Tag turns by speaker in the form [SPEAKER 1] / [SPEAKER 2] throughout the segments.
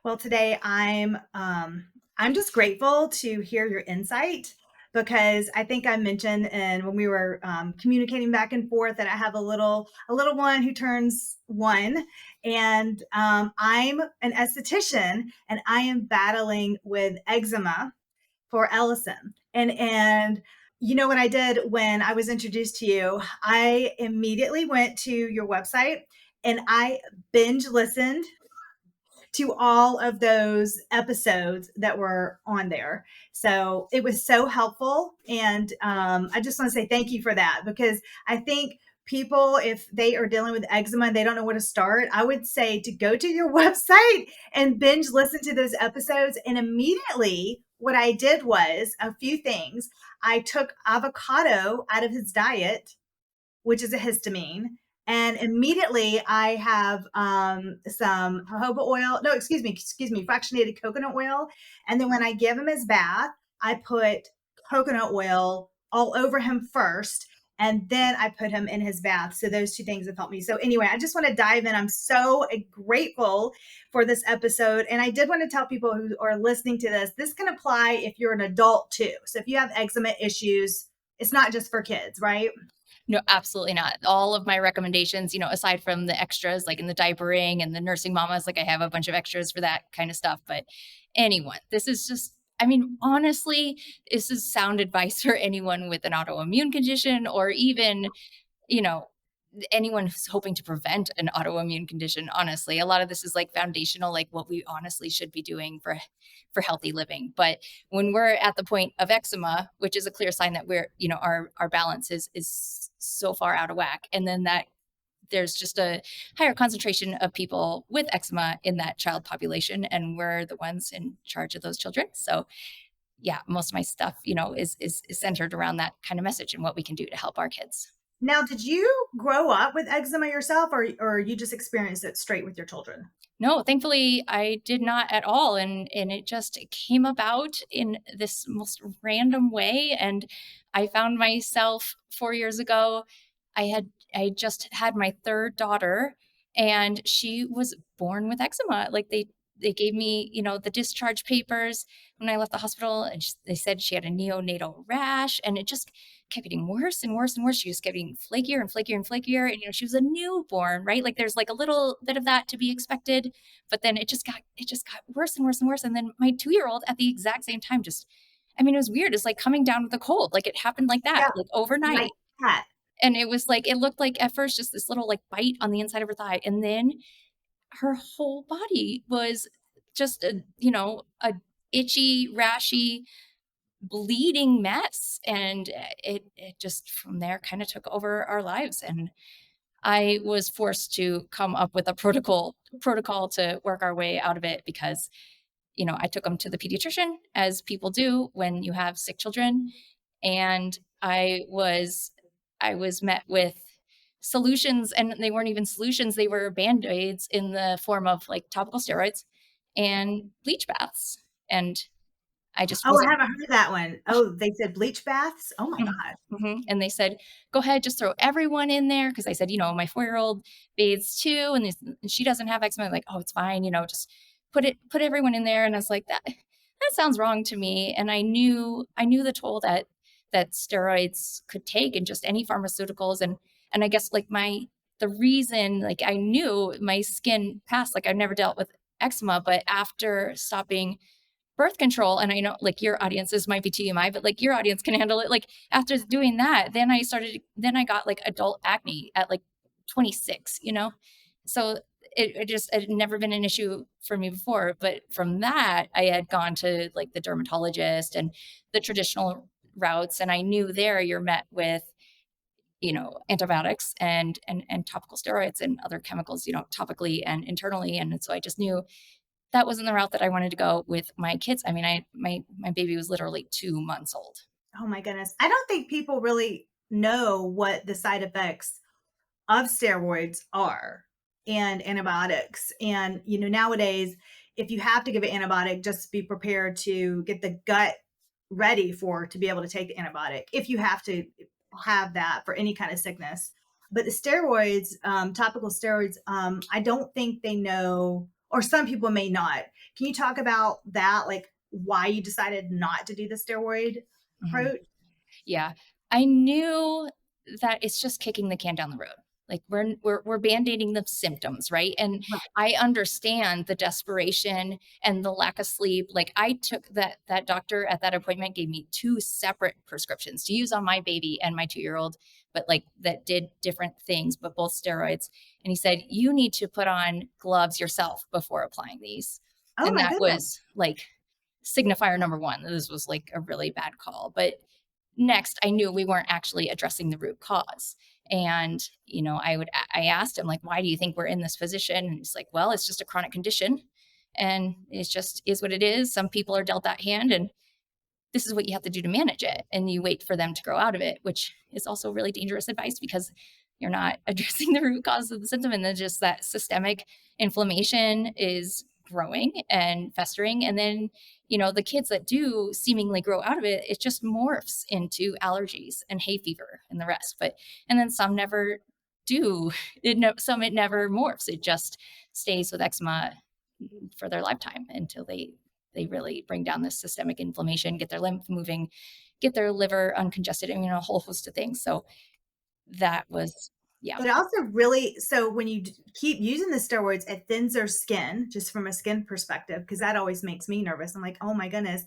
[SPEAKER 1] Well, today I'm just grateful to hear your insight because I think I mentioned and when we were communicating back and forth that I have a little one who turns 1, and I'm an esthetician and I am battling with eczema for Ellison. And you know what I did when I was introduced to you? I immediately went to your website and I binge listened to all of those episodes that were on there. So it was so helpful. And I just want to say thank you for that because I think people, if they are dealing with eczema and they don't know where to start, I would say to go to your website and binge listen to those episodes. And immediately, what I did was a few things. I took avocado out of his diet, which is a histamine. And immediately I have some jojoba oil. No, excuse me, fractionated coconut oil. And then when I give him his bath, I put coconut oil all over him first. And then I put him in his bath. So those two things have helped me. So anyway, I just want to dive in. I'm so grateful for this episode. And I did want to tell people who are listening to this can apply if you're an adult too. So if you have eczema issues, it's not just for kids, right?
[SPEAKER 2] No, absolutely not. All of my recommendations, aside from the extras like in the diapering and the nursing mamas, like I have a bunch of extras for that kind of stuff. But anyone, this is just, I mean, honestly, this is sound advice for anyone with an autoimmune condition or even, you know, anyone who's hoping to prevent an autoimmune condition. Honestly, a lot of this is like foundational, like what we honestly should be doing for healthy living. But when we're at the point of eczema, which is a clear sign that we're, our balance is so far out of whack, and then that there's just a higher concentration of people with eczema in that child population, and we're the ones in charge of those children. So yeah, most of my stuff, is centered around that kind of message and what we can do to help our kids.
[SPEAKER 1] Now, did you grow up with eczema yourself, or you just experienced it straight with your children?
[SPEAKER 2] No, thankfully I did not at all, and it just came about in this most random way, and I found myself 4 years ago. I just had my 3rd daughter, and she was born with eczema. Like, they gave me, the discharge papers when I left the hospital, and they said she had a neonatal rash, and it just kept getting worse and worse and worse. She was getting flakier and flakier and flakier, and, she was a newborn, right? Like, there's, like, a little bit of that to be expected, but then it just got worse and worse and worse, and then my 2-year-old at the exact same time just I mean, it was weird. It's like coming down with a cold. Like, it happened like that,
[SPEAKER 1] Yeah,
[SPEAKER 2] like,
[SPEAKER 1] my
[SPEAKER 2] overnight.
[SPEAKER 1] cat.
[SPEAKER 2] And it was like it looked like at first just this little, like, bite on the inside of her thigh, and then her whole body was just a itchy, rashy, bleeding mess, and it just from there kinda took over our lives, and I was forced to come up with a protocol to work our way out of it because, I took them to the pediatrician, as people do when you have sick children, and I was met with solutions, and they weren't even solutions, they were Band-Aids in the form of, like, topical steroids and bleach baths, and I just
[SPEAKER 1] Oh, I
[SPEAKER 2] wasn't.
[SPEAKER 1] haven't heard that one. Oh, they said bleach baths? Oh my
[SPEAKER 2] Mhm,
[SPEAKER 1] gosh.
[SPEAKER 2] mhm, and they said, "Go ahead, just throw everyone in there," because I said, "My 4-year-old bathes too, and she doesn't have eczema." Like, "Oh, it's fine, just put everyone in there," and I was like, "That sounds wrong to me," and I knew the toll that steroids could take and just any pharmaceuticals, and I guess, like, the reason, like, I knew my skin passed, like, I've never dealt with eczema, but after stopping birth control, and I know, like, your audiences might be TMI, but, like, your audience can handle it. Like, after doing that, then I got, like, adult acne at, like, 26, So it had never been an issue for me before, but from that, I had gone to, like, the dermatologist and the traditional routes, and I knew there you're met with, antibiotics and topical steroids and other chemicals, topically and internally, and so I just knew that wasn't the route that I wanted to go with my kids. I mean, my baby was literally 2 months old.
[SPEAKER 1] Oh my goodness. I don't think people really know what the side effects of steroids are and antibiotics. And, nowadays, if you have to give an antibiotic, just be prepared to get the gut ready to be able to take the antibiotic if you have to have that for any kind of sickness. But the steroids, topical steroids, I don't think they know or some people may not. Can you talk about that? Like why you decided not to do the steroid
[SPEAKER 2] Mhm.
[SPEAKER 1] approach?
[SPEAKER 2] Yeah. I knew that it's just kicking the can down the road. Like we're band-aiding the symptoms, right? And
[SPEAKER 1] Right.
[SPEAKER 2] I understand the desperation and the lack of sleep. Like I took that doctor at that appointment gave me two separate prescriptions to use on my baby and my 2-year-old, but like that did different things, but both steroids. And he said, "You need to put on gloves yourself before applying these."
[SPEAKER 1] Oh
[SPEAKER 2] And
[SPEAKER 1] my
[SPEAKER 2] that
[SPEAKER 1] goodness.
[SPEAKER 2] was like signifier number 1. This was like a really bad call. But next, I knew we weren't actually addressing the root cause. And, I asked him, like, why do you think we're in this position? And he's like, well, it's just a chronic condition. And it just is what it is. Some people are dealt that hand, and this is what you have to do to manage it. And you wait for them to grow out of it, which is also really dangerous advice because you're not addressing the root cause of the symptom. And then just that systemic inflammation is growing and festering. And then, the kids that do seemingly grow out of it, it just morphs into allergies and hay fever and the rest. And then some never do. It never morphs. It just stays with eczema for their lifetime until they really bring down this systemic inflammation, get their lymph moving, get their liver uncongested, and a whole host of things. So that was, yeah,
[SPEAKER 1] It also really, so when you keep using the steroids, it thins their skin, just from a skin perspective, because that always makes me nervous. I'm like, oh my goodness.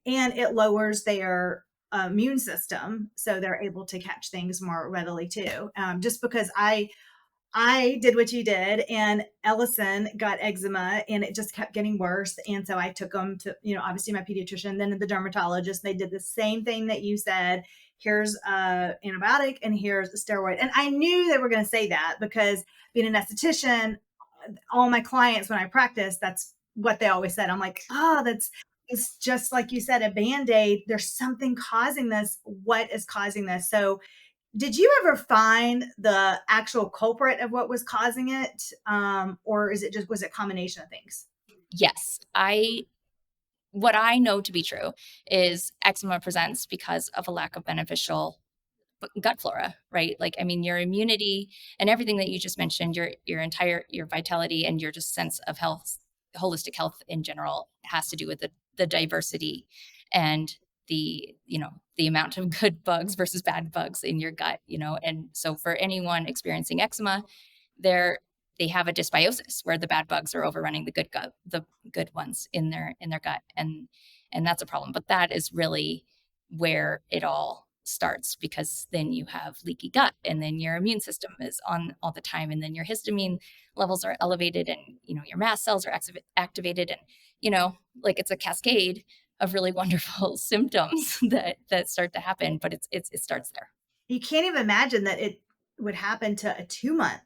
[SPEAKER 1] And it lowers their immune system. So they're able to catch things more readily too. Just because I did what you did, and Ellison got eczema and it just kept getting worse. And so I took him to, obviously my pediatrician, then the dermatologist. They did the same thing that you said. Here's a antibiotic and here's a steroid. And I knew they were going to say that because being an esthetician, all my clients when I practice, that's what they always said. I'm like, oh, it's just like you said, a band-aid. There's something causing this. What is causing this? So did you ever find the actual culprit of what was causing it? Or was it a combination of things?
[SPEAKER 2] yes. What I know to be true is eczema presents because of a lack of beneficial gut flora, right? Like, I mean, your immunity and everything that you just mentioned, your vitality and your just sense of health, holistic health in general, has to do with the diversity and the amount of good bugs versus bad bugs in your gut. And so for anyone experiencing eczema, they're they have a dysbiosis where the bad bugs are overrunning the good ones in their gut, and that's a problem. But that is really where it all starts, because then you have leaky gut, and then your immune system is on all the time, and then your histamine levels are elevated, and your mast cells are activated, and like it's a cascade of really wonderful symptoms that start to happen, but it starts there.
[SPEAKER 1] You can't even imagine that it would happen to a 2-month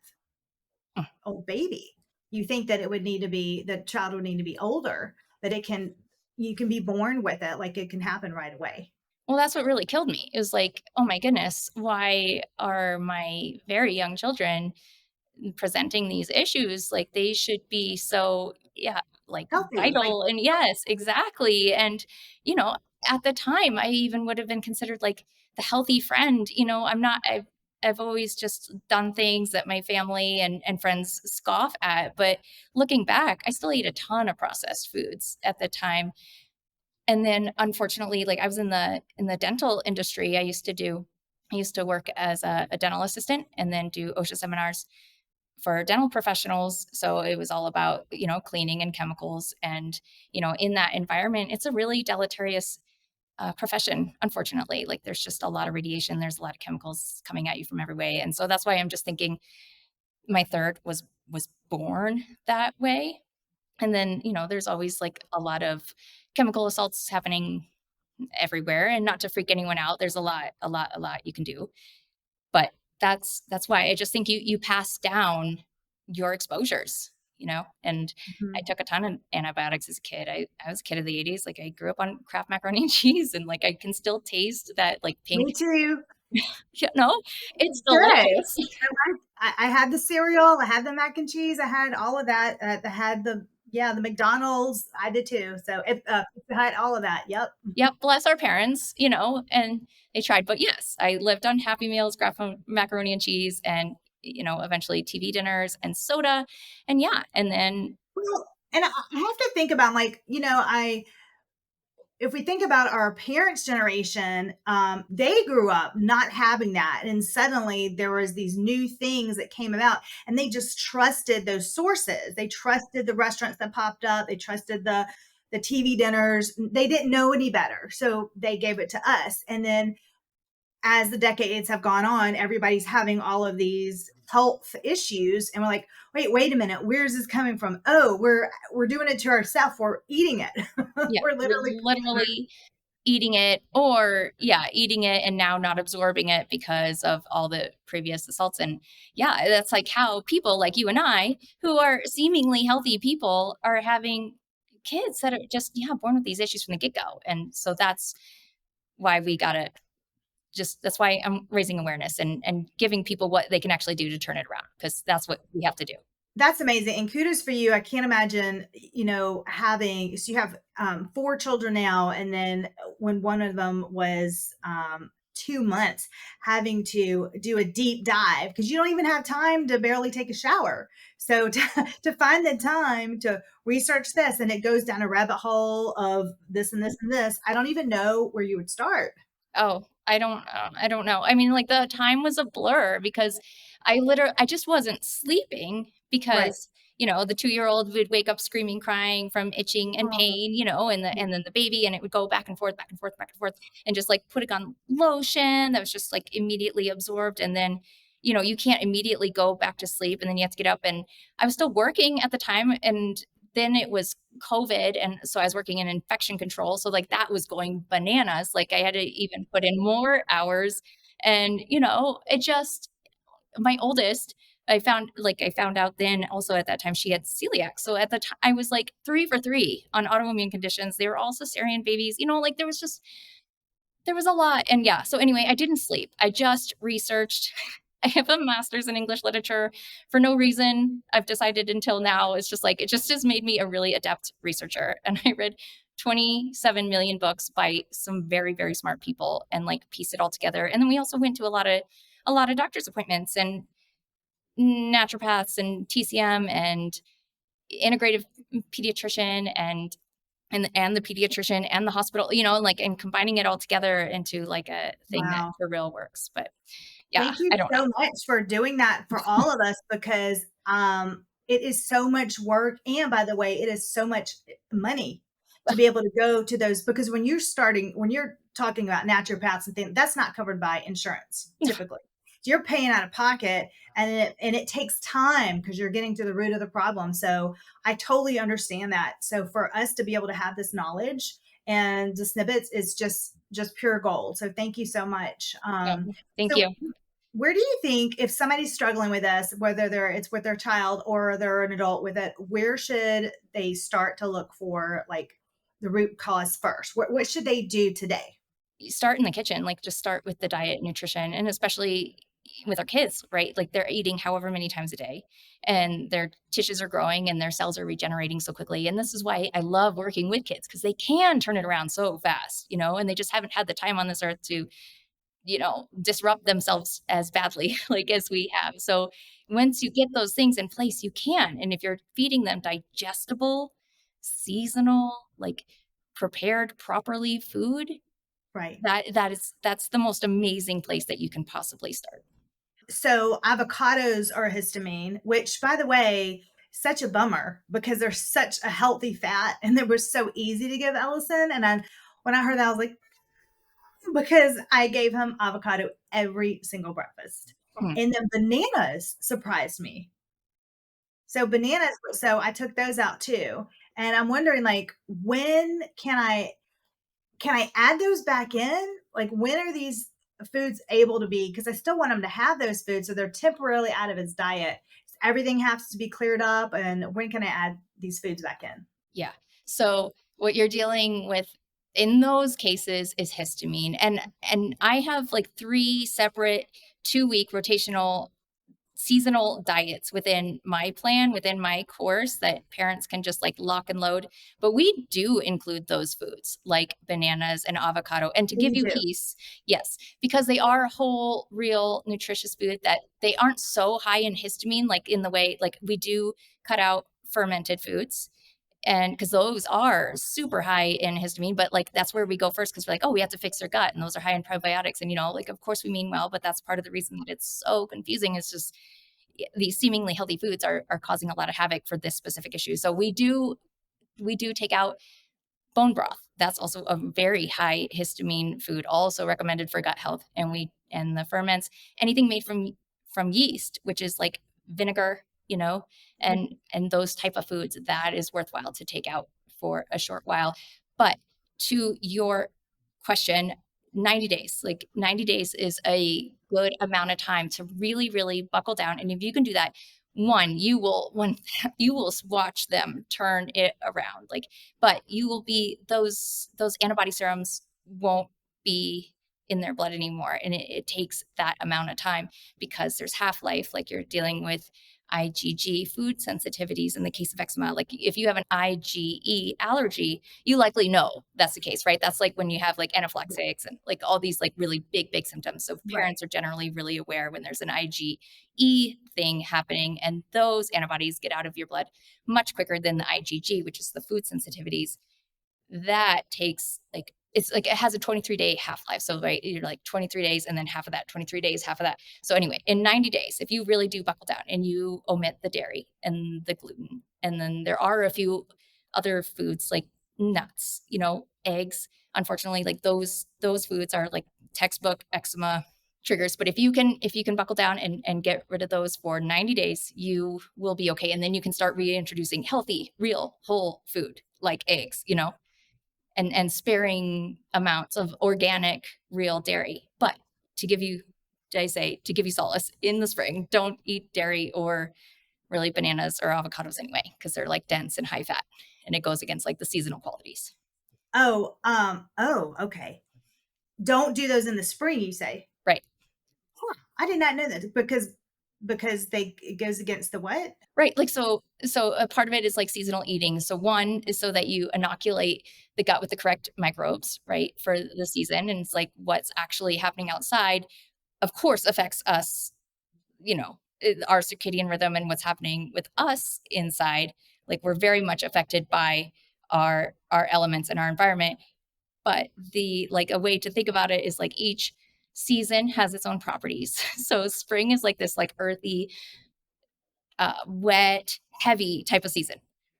[SPEAKER 1] old baby. You think that the child would need to be older, but you can be born with it. Like it can happen right away.
[SPEAKER 2] Well, that's what really killed me. It was like, oh my goodness, why are my very young children presenting these issues? Like they should be so, yeah, like
[SPEAKER 1] Healthy. Like,
[SPEAKER 2] vital. And yes, exactly. And, you know, at the time, I even would have been considered like the healthy friend. I've always just done things that my family and friends scoff at. But looking back, I still ate a ton of processed foods at the time. And then unfortunately, like I was in the dental industry. I used to work as a dental assistant and then do OSHA seminars for dental professionals. So it was all about, cleaning and chemicals. And, in that environment, it's a really deleterious profession, unfortunately. Like there's just a lot of radiation, there's a lot of chemicals coming at you from every way. And so that's why I'm just thinking my third was born that way. And then, there's always like a lot of chemical assaults happening everywhere. And not to freak anyone out, there's a lot you can do. But that's why I just think you pass down your exposures. And I
[SPEAKER 1] mhm.
[SPEAKER 2] took a ton of antibiotics as a kid. I was a kid of the 80s. Like I grew up on Kraft macaroni and cheese, and like I can still taste that like
[SPEAKER 1] Me
[SPEAKER 2] pink.
[SPEAKER 1] too.
[SPEAKER 2] It's
[SPEAKER 1] Good.
[SPEAKER 2] delicious.
[SPEAKER 1] I had the cereal, I had the mac and cheese, I had all of that. I had the McDonald's. I did too. So Pizza Hut, all of that. Yep.
[SPEAKER 2] Yep, bless our parents, and they tried. But yes, I lived on Happy Meals, Kraft macaroni and cheese, and eventually TV dinners and soda, and yeah, and then
[SPEAKER 1] Well, And I have to think about, like, if we think about our parents' generation, they grew up not having that, and suddenly there was these new things that came about, and they just trusted those sources. They trusted the restaurants that popped up. They trusted the TV dinners. They didn't know any better, so they gave it to us. And then as the decades have gone on, everybody's having all of these health issues, and we're like, wait a minute, where's this coming from? Oh, we're doing it to ourselves. We're eating it.
[SPEAKER 2] Yeah,
[SPEAKER 1] We're
[SPEAKER 2] we're
[SPEAKER 1] literally putting it in
[SPEAKER 2] literally eating it, or yeah, eating it and now not absorbing it because of all the previous assaults. And yeah, that's like how people like you and I, who are seemingly healthy people, are having kids that are just, yeah, born with these issues from the get-go. And so that's why we gotta just, that's why I'm raising awareness and giving people what they can actually do to turn it around, because that's what we have to do.
[SPEAKER 1] That's amazing, and kudos for you. I can't imagine, having, so you have 4 children now, and then when one of them was 2 months, having to do a deep dive because you don't even have time to barely take a shower. So to find the time to research this, and it goes down a rabbit hole of this and this and this, I don't even know where you would start.
[SPEAKER 2] Oh, I don't know. I mean, like, the time was a blur because I just wasn't sleeping
[SPEAKER 1] Right.
[SPEAKER 2] because, the 2-year-old would wake up screaming, crying from itching and
[SPEAKER 1] Oh,
[SPEAKER 2] pain, and then the baby, and it would go back and forth, back and forth, back and forth, and just, like, putting on lotion that was just, like, immediately absorbed, and then, you can't immediately go back to sleep, and then you have to get up, and I was still working at the time, and then it was COVID. And so I was working in infection control. So like that was going bananas. Like I had to even put in more hours. And, it just, my oldest, I found out then also at that time she had celiac. So at the time I was like 3 for 3 on autoimmune conditions. They were all cesarean babies, like there was a lot. And yeah, so anyway, I didn't sleep. I just researched. I have a master's in English literature for no reason. I've decided until now, it's just like, it just has made me a really adept researcher. And I read 27 million books by some very, very smart people and like pieced it all together. And then we also went to a lot of doctor's appointments and naturopaths and TCM and integrative pediatrician and the pediatrician and the hospital, like, and combining it all together into like a thing that
[SPEAKER 1] wow.
[SPEAKER 2] for real works. But yeah,
[SPEAKER 1] Thank you
[SPEAKER 2] I don't know.
[SPEAKER 1] so much for doing that for all of us, because it is so much work. And by the way, it is so much money to be able to go to those, because when you're talking about naturopaths and things, that's not covered by insurance typically. So you're paying out of pocket, and it takes time because you're getting to the root of the problem. So I totally understand that. So for us to be able to have this knowledge and the snippets is just pure gold. So thank you so much.
[SPEAKER 2] Yeah, thank
[SPEAKER 1] So
[SPEAKER 2] you.
[SPEAKER 1] where do you think, if somebody's struggling with this, whether it's with their child or they're an adult with it, where should they start to look for, like, the root cause first? What should they do today?
[SPEAKER 2] You start in the kitchen, like just start with the diet, nutrition, and especially with our kids, right? Like they're eating however many times a day and their tissues are growing and their cells are regenerating so quickly. And this is why I love working with kids because they can turn it around so fast, and they just haven't had the time on this earth to, disrupt themselves as badly like as we have. So once you get those things in place, you can. And if you're feeding them digestible, seasonal, like prepared properly food,
[SPEAKER 1] Right.
[SPEAKER 2] that's the most amazing place that you can possibly start.
[SPEAKER 1] So avocados are a histamine, which, by the way, such a bummer because they're such a healthy fat, and they were so easy to give Ellison. And when I heard that, I was like, because I gave him avocado every single breakfast.
[SPEAKER 2] Mhm.
[SPEAKER 1] And then bananas surprised me. So I took those out too. And I'm wondering, like, when can I add those back in? Like, when are these foods able to be, because I still want him to have those foods, so they're temporarily out of his diet. Everything has to be cleared up, and when can I add these foods back in?
[SPEAKER 2] Yeah. So what you're dealing with in those cases is histamine. And I have like 3 separate 2-week rotational seasonal diets within my plan, within my course that parents can just like lock and load. But we do include those foods like bananas and avocado. And to
[SPEAKER 1] Oh,
[SPEAKER 2] give
[SPEAKER 1] you
[SPEAKER 2] you
[SPEAKER 1] do?
[SPEAKER 2] peace, yes, because they are whole, real, nutritious food that they aren't so high in histamine, like in the way, like we do cut out fermented foods. And because those are super high in histamine, but like that's where we go first, because we're like, oh, we have to fix their gut, and those are high in probiotics. And like, of course we mean well, but that's part of the reason that it's so confusing. Is just these seemingly healthy foods are causing a lot of havoc for this specific issue. So we do take out bone broth. That's also a very high histamine food, also recommended for gut health. And the ferments, anything made from yeast, which is like vinegar, and those type of foods, that is worthwhile to take out for a short while. But to your question, 90 days, like 90 days is a good amount of time to really, really buckle down. And if you can do that, you will watch them turn it around. Like, but you will be those antibody serums won't be in their blood anymore. And it takes that amount of time because there's half-life, like you're dealing with IgG food sensitivities in the case of eczema. Like if you have an IgE allergy, you likely know that's the case, right? That's like when you have like anaphylaxis and like all these like really big symptoms. So
[SPEAKER 1] Right.
[SPEAKER 2] parents are generally really aware when there's an IgE thing happening, and those antibodies get out of your blood much quicker than the IgG, which is the food sensitivities. That takes like, it's like it has a 23-day half-life. So right, you're like 23 days and then half of that, 23 days, half of that. So anyway, in 90 days, if you really do buckle down and you omit the dairy and the gluten, and then there are a few other foods like nuts, eggs, unfortunately, like those foods are like textbook eczema triggers. But if you can buckle down and get rid of those for 90 days, you will be okay. And then you can start reintroducing healthy, real, whole food like eggs, and sparing amounts of organic, real dairy. But to give you solace in the spring, don't eat dairy or really bananas or avocados anyway, because they're like dense and high fat, and it goes against like the seasonal qualities.
[SPEAKER 1] Okay. Don't do those in the spring, you say?
[SPEAKER 2] Right.
[SPEAKER 1] Huh, I did not know that because it goes against the what?
[SPEAKER 2] Right. Like, so a part of it is like seasonal eating. So one is so that you inoculate the gut with the correct microbes, right, for the season. And it's like what's actually happening outside, of course, affects us, our circadian rhythm and what's happening with us inside. Like we're very much affected by our elements and our environment. But a way to think about it is like each season has its own properties. So spring is like this like earthy, wet, heavy type of season,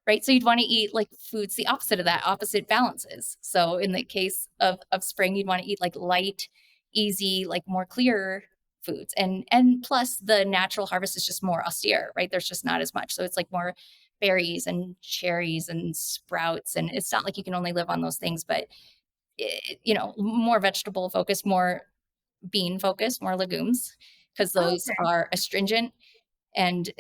[SPEAKER 2] right? So you'd want to eat like foods the opposite of that, opposite balances. So in the case of spring, you'd want to eat like light, easy, like more clear foods. And plus the natural harvest is just more austere, right? There's just not as much. So it's like more berries and cherries and sprouts. And it's not like you can only live on those things, but more vegetable focused, more bean focused, more legumes, because those
[SPEAKER 1] Okay.
[SPEAKER 2] are astringent. And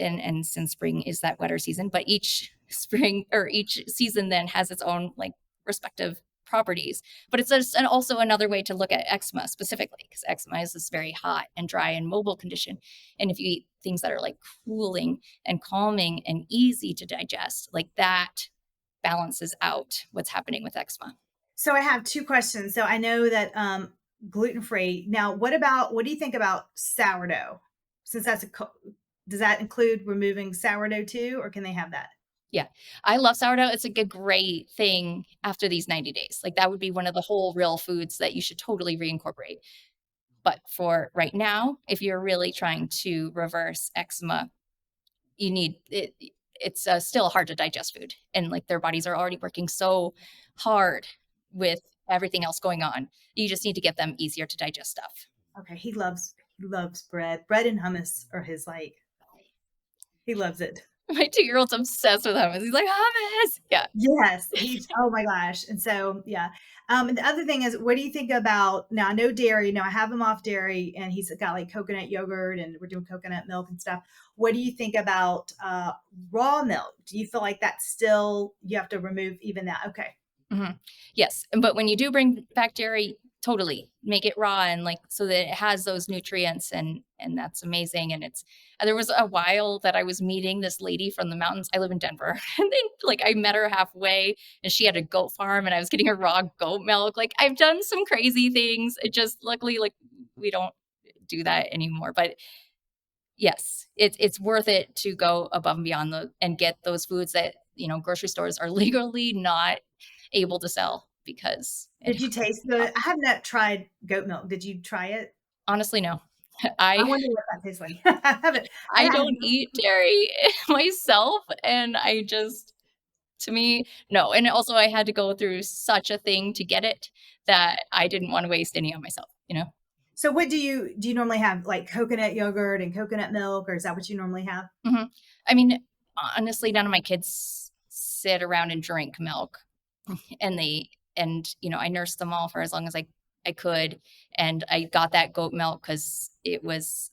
[SPEAKER 2] since spring is that wetter season, but each spring or each season then has its own like respective properties. But it's also another way to look at eczema specifically, because eczema is this very hot and dry and mobile condition. And if you eat things that are like cooling and calming and easy to digest, like that balances out what's happening with eczema.
[SPEAKER 1] So I have two questions. So I know that gluten-free. Now, what do you think about sourdough? Since does that include removing sourdough too, or can they have that?
[SPEAKER 2] Yeah, I love sourdough. It's like a great thing after these 90 days. Like that would be one of the whole real foods that you should totally reincorporate. But for right now, if you're really trying to reverse eczema, you need it. It's still hard to digest food, and like their bodies are already working so hard with everything else going on. You just need to get them easier to digest stuff.
[SPEAKER 1] Okay, he loves bread. Bread and hummus are his like. He loves it.
[SPEAKER 2] My 2-year-old's obsessed with hummus. He's like, hummus. Yeah.
[SPEAKER 1] Yes, he's oh my gosh. And so, yeah. And the other thing is, what do you think about now? I know dairy. Now I have him off dairy, and he's got like coconut yogurt, and we're doing coconut milk and stuff. What do you think about raw milk? Do you feel like that's still you have to remove even that? Okay.
[SPEAKER 2] Mhm. Yes, but when you do bring back dairy, totally make it raw and like so that it has those nutrients, and that's amazing. And it's there was a while that I was meeting this lady from the mountains. I live in Denver, and then like I met her halfway, and she had a goat farm, and I was getting her raw goat milk. Like I've done some crazy things. It just luckily like we don't do that anymore. But yes, it's worth it to go above and beyond and get those foods that grocery stores are legally not able to sell because it
[SPEAKER 1] Did you
[SPEAKER 2] has
[SPEAKER 1] taste the I have not tried goat milk. Did you try it?
[SPEAKER 2] honestly, no.
[SPEAKER 1] I
[SPEAKER 2] I
[SPEAKER 1] wonder what that tastes like. I
[SPEAKER 2] I
[SPEAKER 1] have
[SPEAKER 2] don't eat dairy myself, and to me, no. And also, I had to go through such a thing to get it that I didn't want to waste any on myself, you know?
[SPEAKER 1] So what do you normally have, like, coconut yogurt and coconut milk, or is that what you normally have?
[SPEAKER 2] Mhm. I mean, honestly, none of my kids sit around and drink milk. And I nursed them all for as long as I could, and I got that goat milk because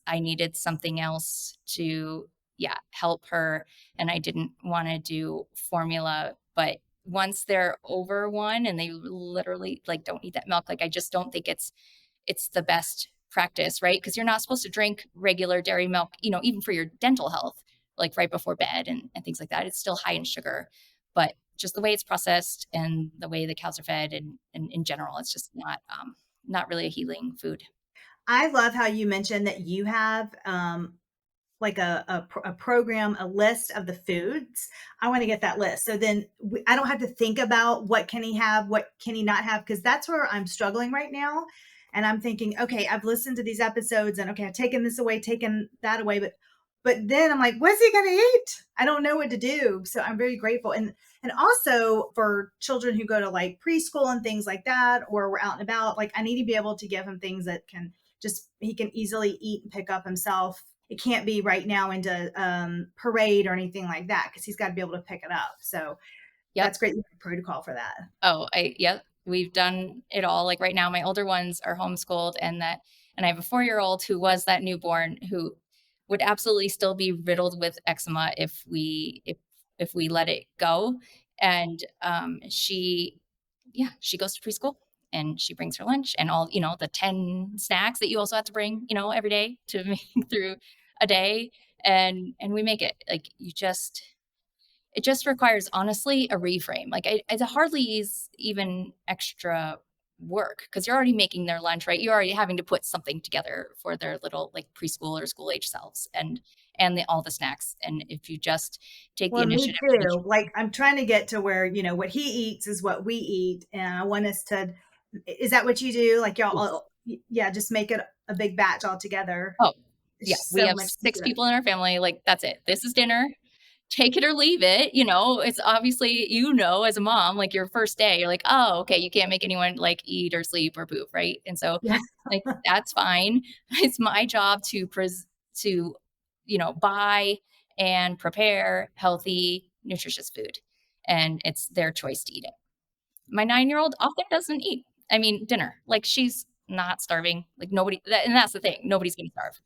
[SPEAKER 2] I needed something else to, yeah, help her, and I didn't wanna do formula, but once they're over 1 and they literally, like, don't need that milk, like, I just don't think it's the best practice, right? Because you're not supposed to drink regular dairy milk, even for your dental health, like right before bed and things like that. It's still high in sugar, but just the way it's processed and the way the cows are fed and in general, it's just not really a healing food.
[SPEAKER 1] I love how you mentioned that you have, like a program, a list of the foods. I want to get that list. So then I don't have to think about what can he have, what can he not have, because that's where I'm struggling right now. And I'm thinking, okay, I've listened to these episodes and okay, I've taken this away, taken that away, but then I'm like, what's he gonna eat? I don't know what to do. So I'm very grateful. And also for children who go to like preschool and things like that, or we're out and about, like I need to be able to give him things that can just he can easily eat and pick up himself. It can't be right now into parade or anything like that because he's got to be able to pick it up. So
[SPEAKER 2] Yep.
[SPEAKER 1] that's great. You have a protocol for that.
[SPEAKER 2] Oh, yep. We've done it all. Like right now, my older ones are homeschooled, and I have a 4-year-old who was that newborn who would absolutely still be riddled with eczema if we let it go. And she goes to preschool and she brings her lunch and all the 10 snacks that you also have to bring every day to make through a day, and we make it like it just requires, honestly, a reframe. Like, it hardly is even extra work because you're already making their lunch, right? You're already having to put something together for their little, like, preschool or school age selves and all the snacks. And if you just take the
[SPEAKER 1] Well, me
[SPEAKER 2] initiative to make
[SPEAKER 1] too. Like I'm trying to get to where, what he eats is what we eat. And I want us to, is that what you do? Like y'all,
[SPEAKER 2] Yes.
[SPEAKER 1] yeah, just make it a big batch all together.
[SPEAKER 2] Oh, yeah.
[SPEAKER 1] It's
[SPEAKER 2] We
[SPEAKER 1] so
[SPEAKER 2] have
[SPEAKER 1] much
[SPEAKER 2] 6
[SPEAKER 1] easier.
[SPEAKER 2] people in our family. Like, that's it. This is dinner. Take it or leave it, it's obviously, as a mom, like your first day, you're like, oh, okay, you can't make anyone like eat or sleep or poop, right? And so,
[SPEAKER 1] Yeah.
[SPEAKER 2] like, that's fine. It's my job to, buy and prepare healthy, nutritious food. And it's their choice to eat it. My 9-year-old often doesn't eat. I mean, dinner. Like, she's not starving. Like, and that's the thing. Nobody's going to starve.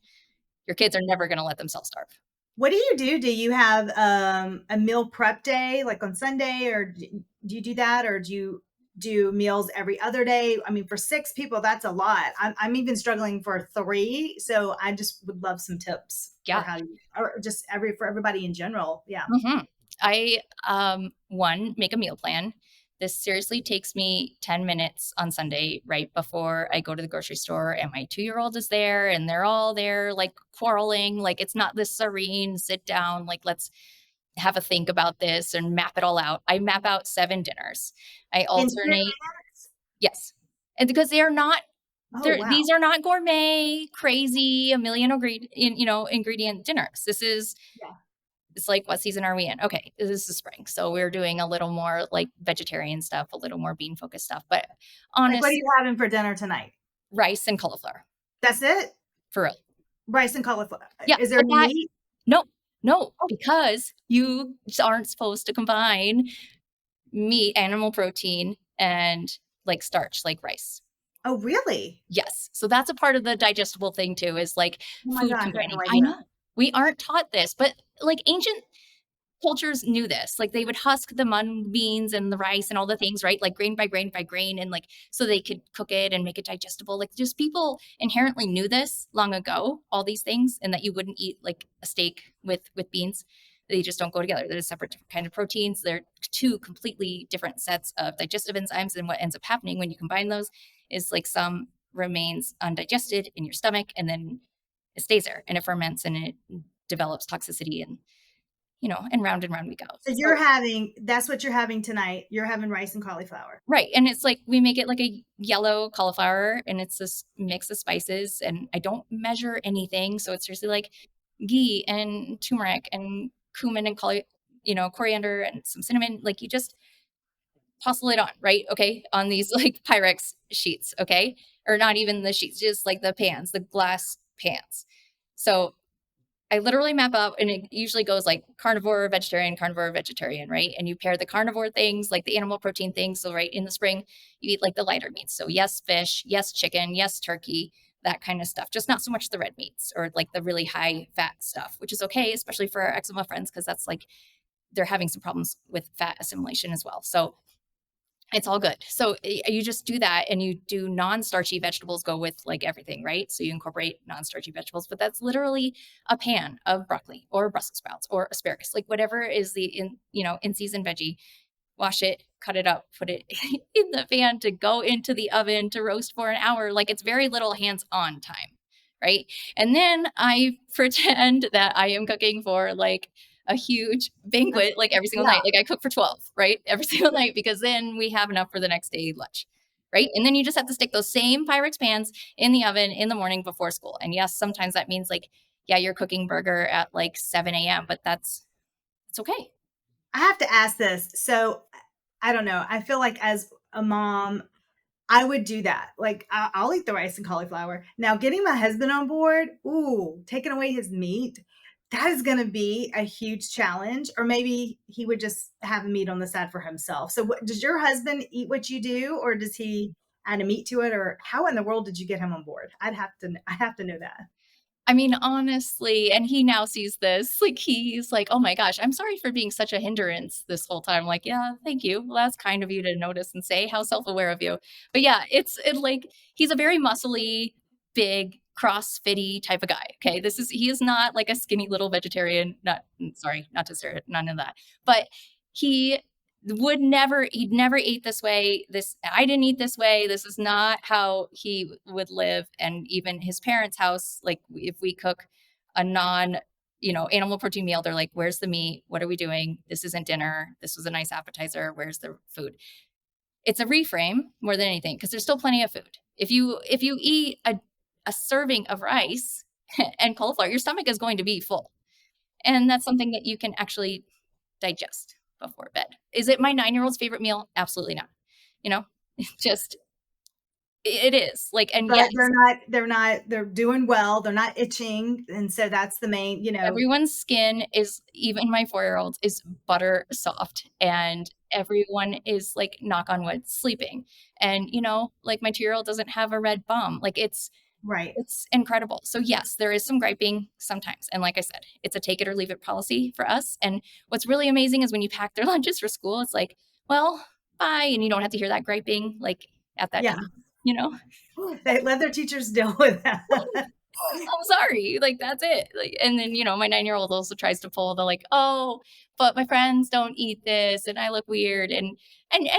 [SPEAKER 2] Your kids are never going to let themselves starve.
[SPEAKER 1] What do you do? Do you have a meal prep day like on Sunday, or do you do that, or do you do meals every other day? I mean, for 6 people, that's a lot. I'm even struggling for 3, so I just would love some tips for
[SPEAKER 2] Yeah.
[SPEAKER 1] how to, or just for everybody in general. Yeah.
[SPEAKER 2] Mhm. I, one, make a meal plan. This seriously takes me 10 minutes on Sunday right before I go to the grocery store, and my 2-year-old is there, and they're all there, like, quarreling. Like, it's not this serene sit down, like, let's have a think about this and map it all out. I map out 7 dinners. I
[SPEAKER 1] In 10
[SPEAKER 2] alternate.
[SPEAKER 1] minutes?
[SPEAKER 2] Yes. And because
[SPEAKER 1] Oh, wow.
[SPEAKER 2] these are not gourmet, crazy, a million ingredient dinners.
[SPEAKER 1] Yeah.
[SPEAKER 2] It's like, what season are we in? Okay, this is spring. So we're doing a little more like vegetarian stuff, a little more bean focused stuff. But
[SPEAKER 1] Like, what are
[SPEAKER 2] honest,
[SPEAKER 1] you having for dinner tonight?
[SPEAKER 2] rice and cauliflower,
[SPEAKER 1] That's it?
[SPEAKER 2] for real.
[SPEAKER 1] Rice and cauliflower.
[SPEAKER 2] Yeah,
[SPEAKER 1] Is there
[SPEAKER 2] but
[SPEAKER 1] any meat?
[SPEAKER 2] no, no,
[SPEAKER 1] Oh,
[SPEAKER 2] because you aren't supposed to combine meat, animal protein, and like starch, like rice.
[SPEAKER 1] oh, really?
[SPEAKER 2] Yes. So that's a part of the digestible thing too, is like
[SPEAKER 1] Oh my
[SPEAKER 2] food
[SPEAKER 1] gosh, I had
[SPEAKER 2] combining.
[SPEAKER 1] no
[SPEAKER 2] I
[SPEAKER 1] idea.
[SPEAKER 2] know we aren't taught this, but like ancient cultures knew this. Like, they would husk the mung beans and the rice and all the things, right? Like, grain by grain by grain, and like so they could cook it and make it digestible. Like, just people inherently knew this long ago, all these things, and that you wouldn't eat like a steak with beans. They just don't go together. They're separate different kind of proteins. They're two completely different sets of digestive enzymes. And what ends up happening when you combine those is like some remains undigested in your stomach, and then it stays there and it ferments and it develops toxicity. And and round we go.
[SPEAKER 1] So you're having, that's what you're having tonight. You're having rice and cauliflower.
[SPEAKER 2] Right. And it's like we make it like a yellow cauliflower, and it's this mix of spices, and I don't measure anything. So it's usually like ghee and turmeric and cumin and coriander and some cinnamon. Like you just tossle it on, right? Okay. On these like Pyrex sheets. Okay. Or not even the sheets, just like the pans, the glass pans. So I literally map out, and it usually goes like carnivore, vegetarian, right? And you pair the carnivore things, like the animal protein things. So, right, in the spring, you eat like the lighter meats. So, yes, fish, yes, chicken, yes, turkey, that kind of stuff. Just not so much the red meats or like the really high fat stuff, which is okay, especially for our eczema friends, because that's like they're having some problems with fat assimilation as well. So, it's all good. So you just do that, and you do non-starchy vegetables go with like everything, right? So you incorporate non-starchy vegetables, but that's literally a pan of broccoli or Brussels sprouts or asparagus, like whatever is the in season veggie. Wash it, cut it up, put it in the pan to go into the oven to roast for an hour. Like it's very little hands-on time, right? And then I pretend that I am cooking for like a huge banquet like every single
[SPEAKER 1] Yeah.
[SPEAKER 2] night. Like I cook for 12, right? Every single night, because then we have enough for the next day lunch. Right. And then you just have to stick those same Pyrex pans in the oven in the morning before school. And yes, sometimes that means like, yeah, you're cooking burger at like 7 a.m., but it's okay.
[SPEAKER 1] I have to ask this. So I don't know. I feel like as a mom, I would do that. Like I'll eat the rice and cauliflower. Now, getting my husband on board, ooh, taking away his meat, that is going to be a huge challenge. Or maybe he would just have meat on the side for himself. So, does your husband eat what you do, or does he add a meat to it, or how in the world did you get him on board? I have to know that.
[SPEAKER 2] I mean, honestly, and he now sees this, like, he's like, "Oh my gosh, I'm sorry for being such a hindrance this whole time." Like, "Yeah, thank you. Well, that's kind of you to notice and say. How self-aware of you." But yeah, like, he's a very muscly, big, CrossFitty type of guy, okay? He is not like a skinny little vegetarian, sorry, not to stare none of that. But he he'd never eat this way. I didn't eat this way. This is not how he would live. And even his parents' house, like if we cook a animal protein meal, they're like, "Where's the meat? What are we doing? This isn't dinner. This was a nice appetizer. Where's the food?" It's a reframe more than anything, because there's still plenty of food. If you eat a serving of rice and cauliflower, your stomach is going to be full. And that's something that you can actually digest before bed. Is it my 9-year-old's favorite meal? Absolutely not. You know, just it is like, and
[SPEAKER 1] But
[SPEAKER 2] yes,
[SPEAKER 1] they're doing well. They're not itching, and so that's the main.
[SPEAKER 2] everyone's skin is, even my 4-year-old is butter soft, and everyone is like, knock on wood, sleeping. And like my 2-year-old doesn't have a red bum. Like
[SPEAKER 1] Right.
[SPEAKER 2] it's incredible. So yes, there is some griping sometimes. And like I said, it's a take it or leave it policy for us. And what's really amazing is when you pack their lunches for school, it's like, well, bye. And you don't have to hear that griping like at that
[SPEAKER 1] Yeah.
[SPEAKER 2] time, you know?
[SPEAKER 1] They let their teachers deal with that.
[SPEAKER 2] I'm sorry. Like that's it. Like, and then, my 9-year-old also tries to pull the like, oh, but my friends don't eat this and I look weird. And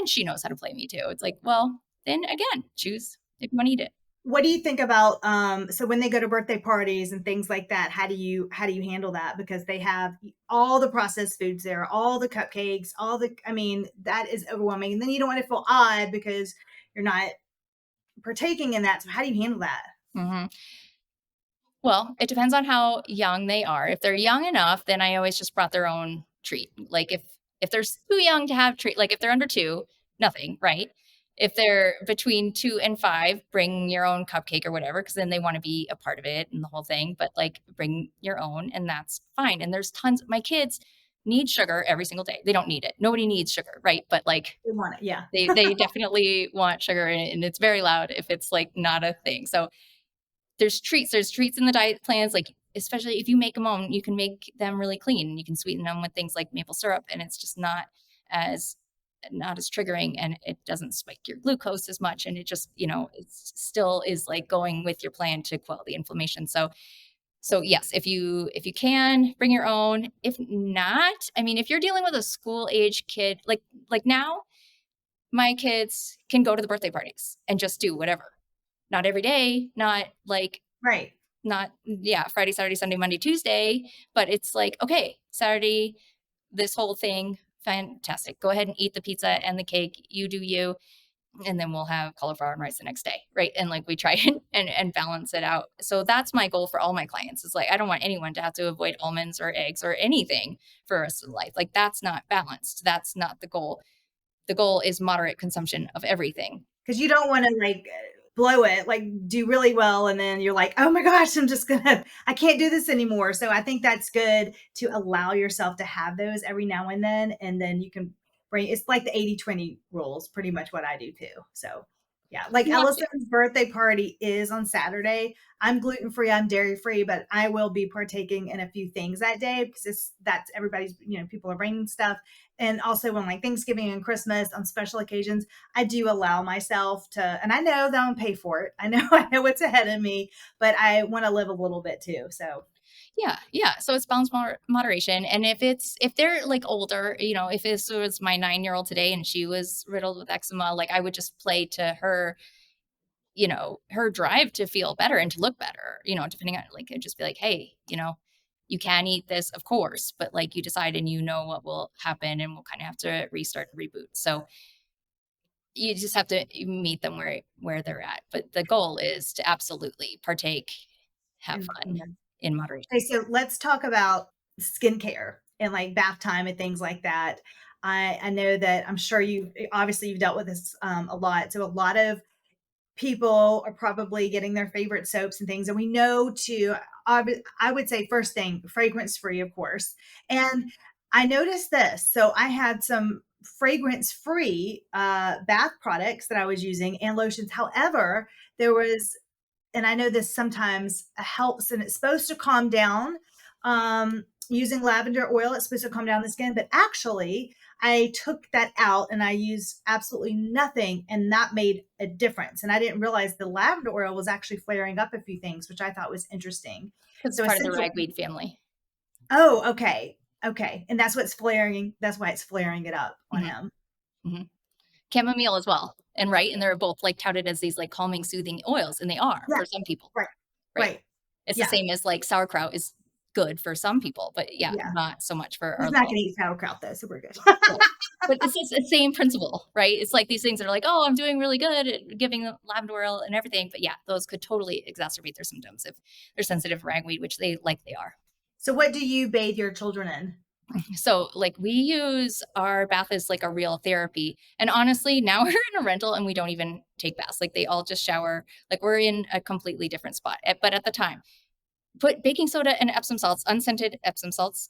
[SPEAKER 2] she knows how to play me too. It's like, well, then again, choose if you want to eat it.
[SPEAKER 1] What do you think about so when they go to birthday parties and things like that, how do you handle that? Because they have all the processed foods there, all the cupcakes, I mean, that is overwhelming. And then you don't want to feel odd because you're not partaking in that. So how do you handle that?
[SPEAKER 2] Mhm. Well, it depends on how young they are. If they're young enough, then I always just brought their own treat. Like if they're too young to have treat, like if they're under 2, nothing, right? If they're between 2 and 5, bring your own cupcake or whatever, because then they want to be a part of it and the whole thing. But like bring your own, and that's fine. And there's tons. My kids need sugar every single day. They don't need it. Nobody needs sugar, right? But like
[SPEAKER 1] They want it. Yeah.
[SPEAKER 2] they definitely want sugar, and it's very loud if it's like not a thing. So there's treats in the diet plans, like especially if you make them own, you can make them really clean. You can sweeten them with things like maple syrup, and it's just as not as triggering, and it doesn't spike your glucose as much, and it just it still is like going with your plan to quell the inflammation. So yes, if you can bring your own. If not, I mean, if you're dealing with a school age kid, like now my kids can go to the birthday parties and just do whatever. Not every day, not like
[SPEAKER 1] Right.
[SPEAKER 2] Friday, Saturday, Sunday, Monday, Tuesday, but it's like, okay, Saturday, this whole thing, fantastic. Go ahead and eat the pizza and the cake. You do you. And then we'll have cauliflower and rice the next day. Right. And like we try and balance it out. So that's my goal for all my clients. It's like, I don't want anyone to have to avoid almonds or eggs or anything for the rest of life. Like that's not balanced. That's not the goal. The goal is moderate consumption of everything.
[SPEAKER 1] Because you don't want to like blow it, like do really well, and then you're like, oh my gosh, I can't do this anymore. So I think that's good to allow yourself to have those every now and then you can bring, it's like the 80-20 rules, pretty much what I do too. So yeah, like
[SPEAKER 2] You have to.
[SPEAKER 1] Allison's birthday party is on Saturday. I'm gluten free, I'm dairy free, but I will be partaking in a few things that day because that's everybody's, people are bringing stuff. And also when like Thanksgiving and Christmas on special occasions, I do allow myself to, and I know that I'm pay for it. I know what's ahead of me, but I want to live a little bit too. So
[SPEAKER 2] Yeah. So it's balanced moderation. And if they're like older, if this was my 9-year-old today and she was riddled with eczema, like I would just play to her, her drive to feel better and to look better, depending on like, I'd just be like, hey, you can eat this, of course, but like you decide and what will happen and we'll kind of have to restart and reboot. So you just have to meet them where they're at. But the goal is to absolutely partake, have fun in moderation.
[SPEAKER 1] okay, so let's talk about skincare and like bath time and things like that. I know that I'm sure you've dealt with this a lot. So a lot of people are probably getting their favorite soaps and things. And we know I would say first thing, fragrance free, of course. And I noticed this. So I had some fragrance free bath products that I was using and lotions. However, there was, and I know this sometimes helps and it's supposed to calm down. Using lavender oil, it's supposed to calm down the skin, but actually, I took that out and I used absolutely nothing, and that made a difference. And I didn't realize the lavender oil was actually flaring up a few things, which I thought was interesting.
[SPEAKER 2] Because
[SPEAKER 1] So
[SPEAKER 2] it's part of the
[SPEAKER 1] essentially,
[SPEAKER 2] ragweed family.
[SPEAKER 1] oh, okay, okay, and that's what's flaring. That's why it's flaring it up on
[SPEAKER 2] Mm-hmm.
[SPEAKER 1] him.
[SPEAKER 2] Mm-hmm. Chamomile as well. And they're both like touted as these like calming, soothing oils, and they are
[SPEAKER 1] Yeah,
[SPEAKER 2] for some people.
[SPEAKER 1] right,
[SPEAKER 2] Right.
[SPEAKER 1] right.
[SPEAKER 2] It's the
[SPEAKER 1] Yeah,
[SPEAKER 2] same as like sauerkraut is good for some people, but
[SPEAKER 1] yeah.
[SPEAKER 2] not so much for our
[SPEAKER 1] He's not going
[SPEAKER 2] little.
[SPEAKER 1] to eat sauerkraut though, so we're good.
[SPEAKER 2] Right. But it's just the same principle, right? It's like these things that are like, oh, I'm doing really good at giving the lavender oil and everything. But those could totally exacerbate their symptoms if they're sensitive to ragweed, which they likely are.
[SPEAKER 1] So, what do you bathe your children in?
[SPEAKER 2] So like we use our bath as like a real therapy. And honestly, now we're in a rental and we don't even take baths. Like they all just shower. Like we're in a completely different spot. But at the time, put baking soda and Epsom salts, unscented Epsom salts,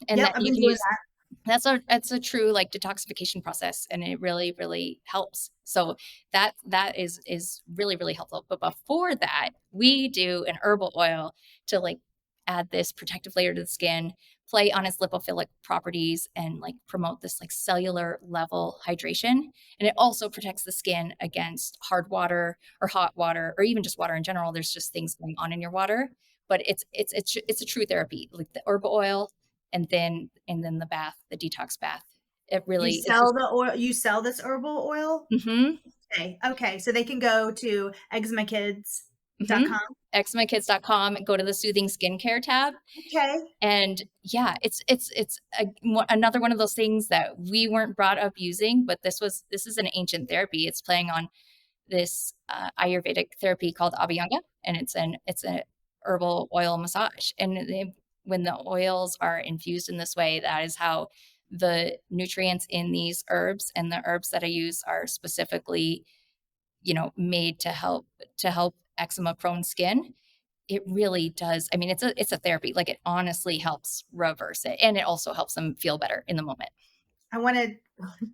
[SPEAKER 2] and
[SPEAKER 1] Yep,
[SPEAKER 2] that
[SPEAKER 1] I've
[SPEAKER 2] you
[SPEAKER 1] been
[SPEAKER 2] can
[SPEAKER 1] doing
[SPEAKER 2] use. That's a true like detoxification process, and it really really helps. So that is really really helpful. But before that, we do an herbal oil to like add this protective layer to the skin, play on its lipophilic properties, and like promote this like cellular level hydration. And it also protects the skin against hard water or hot water or even just water in general. There's just things going on in your water, but it's a true therapy. Like the herbal oil and then the bath, the detox bath. It
[SPEAKER 1] You
[SPEAKER 2] really, it's
[SPEAKER 1] sell
[SPEAKER 2] just.
[SPEAKER 1] the oil, you sell this herbal oil?
[SPEAKER 2] Mm-hmm.
[SPEAKER 1] Okay. Okay. So they can go to
[SPEAKER 2] Mm-hmm.
[SPEAKER 1] eczemakids.com.
[SPEAKER 2] eczema-free.com, go to the soothing skincare tab.
[SPEAKER 1] Okay.
[SPEAKER 2] And another one of those things that we weren't brought up using, but this is an ancient therapy. It's playing on this Ayurvedic therapy called Abhyanga, and it's a herbal oil massage. And when the oils are infused in this way, that is how the nutrients in these herbs and the herbs that I use are specifically, made to help eczema prone skin. It really does. I mean, it's a therapy. Like it honestly helps reverse it, and it also helps them feel better in the moment.
[SPEAKER 1] I want to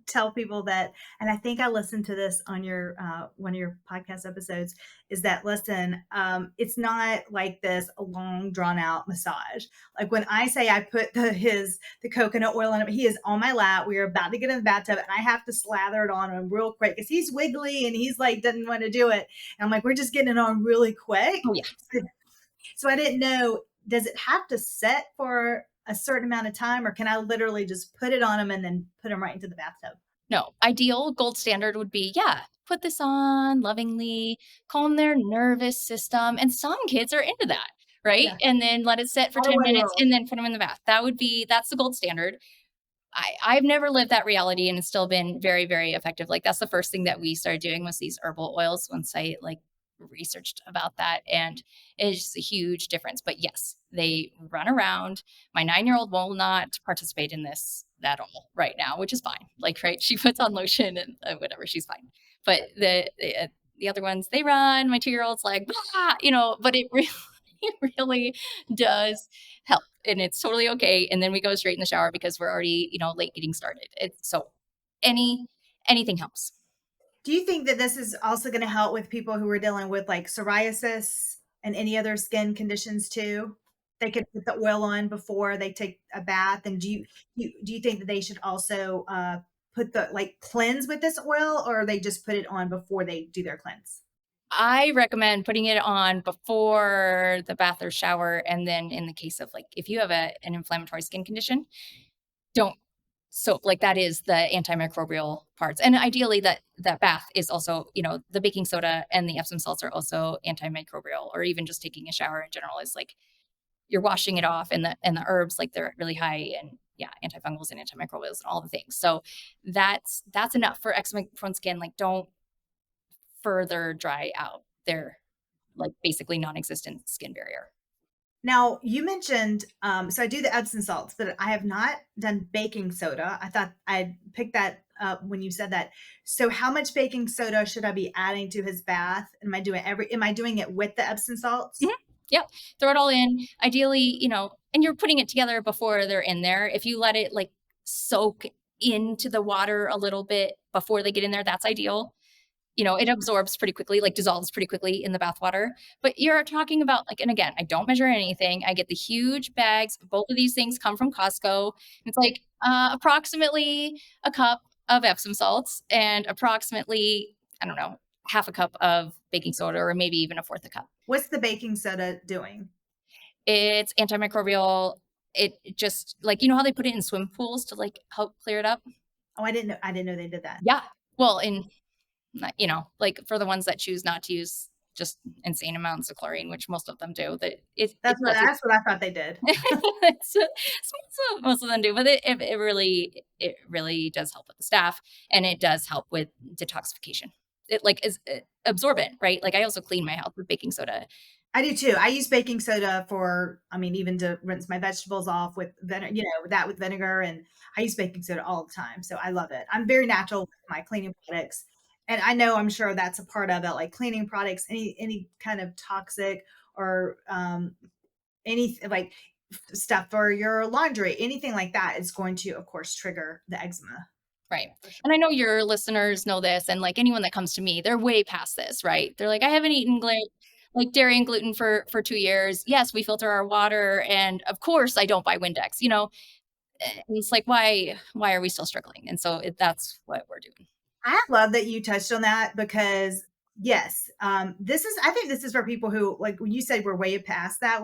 [SPEAKER 1] tell people that, and I think I listened to this on your one of your podcast episodes, is that listen, it's not like this a long drawn out massage. Like when I say I put the coconut oil in him, he is on my lap. We are about to get in the bathtub, and I have to slather it on him real quick because he's wiggly and he's like doesn't want to do it. And I'm like, we're just getting it on really quick.
[SPEAKER 2] Oh yeah.
[SPEAKER 1] So I didn't know, does it have to set for a certain amount of time, or can I literally just put it on him and then put him right into the bathtub?
[SPEAKER 2] No, ideal gold standard would be put this on lovingly, calm their nervous system. And some kids are into that, right?
[SPEAKER 1] Yeah.
[SPEAKER 2] And then let it sit for 10 minutes and then put them in the bath. That's the gold standard. I've never lived that reality, and it's still been very, very effective. Like, that's the first thing that we started doing was these herbal oils once I like researched about that, and it's just a huge difference. But yes, they run around. My 9-year-old will not participate in this at all right now, which is fine. Like, right, she puts on lotion and whatever, she's fine. But the other ones, they run. My 2-year-old's like, "Bah!" But it really, it really does help, and it's totally okay. And then we go straight in the shower because we're already, late getting started. It's so anything helps.
[SPEAKER 1] Do you think that this is also going to help with people who are dealing with like psoriasis and any other skin conditions too? They could put the oil on before they take a bath. And do you think that they should also put the like cleanse with this oil, or they just put it on before they do their cleanse?
[SPEAKER 2] I recommend putting it on before the bath or shower. And then in the case of like, if you have an inflammatory skin condition, don't soap. Like, that is the antimicrobial parts. And ideally that bath is also, the baking soda and the Epsom salts are also antimicrobial, or even just taking a shower in general is like, you're washing it off, and the herbs, like, they're really high and yeah, antifungals and antimicrobials and all the things. So that's enough for eczema prone skin. Like, don't further dry out their like basically non-existent skin barrier.
[SPEAKER 1] Now you mentioned, so I do the Epsom salts, but I have not done baking soda. I thought I'd pick that up when you said that. So how much baking soda should I be adding to his bath? Am I doing it with the Epsom salts?
[SPEAKER 2] Mm-hmm. Yep. Throw it all in. Ideally, and you're putting it together before they're in there. If you let it like soak into the water a little bit before they get in there, that's ideal. It absorbs pretty quickly, like dissolves pretty quickly in the bath water. But you're talking about like, and again, I don't measure anything. I get the huge bags. Both of these things come from Costco. It's like approximately a cup of Epsom salts and approximately, I don't know, half a cup of baking soda, or maybe even a fourth a cup.
[SPEAKER 1] What's the baking soda doing?
[SPEAKER 2] It's antimicrobial. It just like, how they put it in swim pools to like help clear it up.
[SPEAKER 1] Oh, I didn't know they did that.
[SPEAKER 2] Yeah. Well, like for the ones that choose not to use just insane amounts of chlorine, which most of them do,
[SPEAKER 1] That's what I thought they did.
[SPEAKER 2] most of them do, but it really does help with the staph, and it does help with detoxification. It like is absorbent, right? Like, I also clean my house with baking soda.
[SPEAKER 1] I do too. I use baking soda even to rinse my vegetables off with vinegar, with vinegar. And I use baking soda all the time. So I love it. I'm very natural with my cleaning products. And I'm sure that's a part of it, like cleaning products, any kind of toxic or any like stuff for your laundry, anything like that is going to, of course, trigger the eczema.
[SPEAKER 2] Right. And I know your listeners know this, and like anyone that comes to me, they're way past this, right? They're like, I haven't eaten like dairy and gluten for 2 years. Yes, we filter our water, and of course I don't buy Windex, and it's like, why are we still struggling? And so that's what we're doing.
[SPEAKER 1] I love that you touched on that because yes, I think this is for people who, like when you said we're way past that,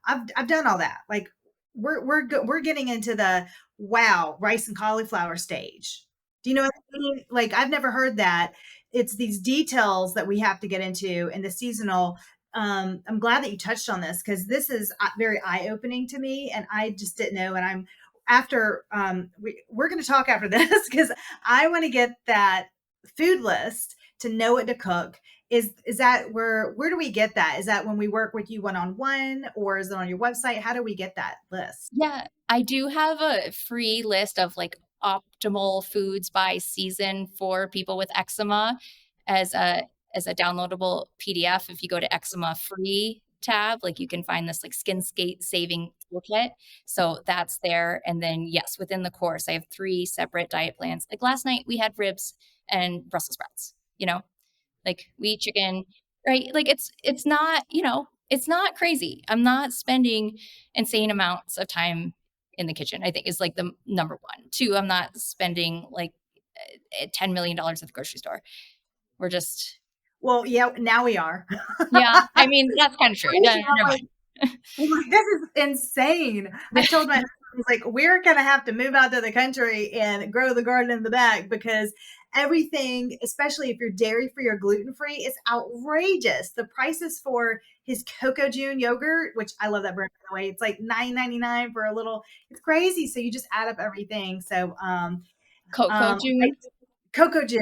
[SPEAKER 1] I've done all that. Like we're getting into the wow, rice and cauliflower stage. Do you know what I mean? Like I've never heard that. It's these details that we have to get into in the seasonal. I'm glad that you touched on this because this is very eye opening to me, and I just didn't know. And I'm after we're going to talk after this because I want to get that food list to know what to cook. Is that where do we get that? Is that when we work with you one-on-one, or is it on your website? How do we get that list?
[SPEAKER 2] Yeah, I do have a free list of like optimal foods by season for people with eczema as a downloadable PDF. If you go to eczema-free tab, like you can find this like skin saving toolkit. So that's there. And then yes, within the course, I have 3 separate diet plans. Like last night we had ribs and Brussels sprouts, like we eat chicken, right? Like it's not, it's not crazy. I'm not spending insane amounts of time in the kitchen, I think is like the number one. 2, I'm not spending like $10 million at the grocery store. We're just,
[SPEAKER 1] Well, yeah, now we are.
[SPEAKER 2] yeah, I mean, that's kind of true. Never mind.
[SPEAKER 1] I'm like, this is insane. I told my husband, was like, we're going to have to move out to the country and grow the garden in the back because everything, especially if you're dairy free or gluten free, is outrageous. The prices for his 𝐂𝐤𝐢𝐬 yogurt, which I love that brand by the way, it's like $9.99 for a little. It's crazy. So you just add up everything. So
[SPEAKER 2] Coco June.
[SPEAKER 1] 𝐂𝐤𝐢𝐬.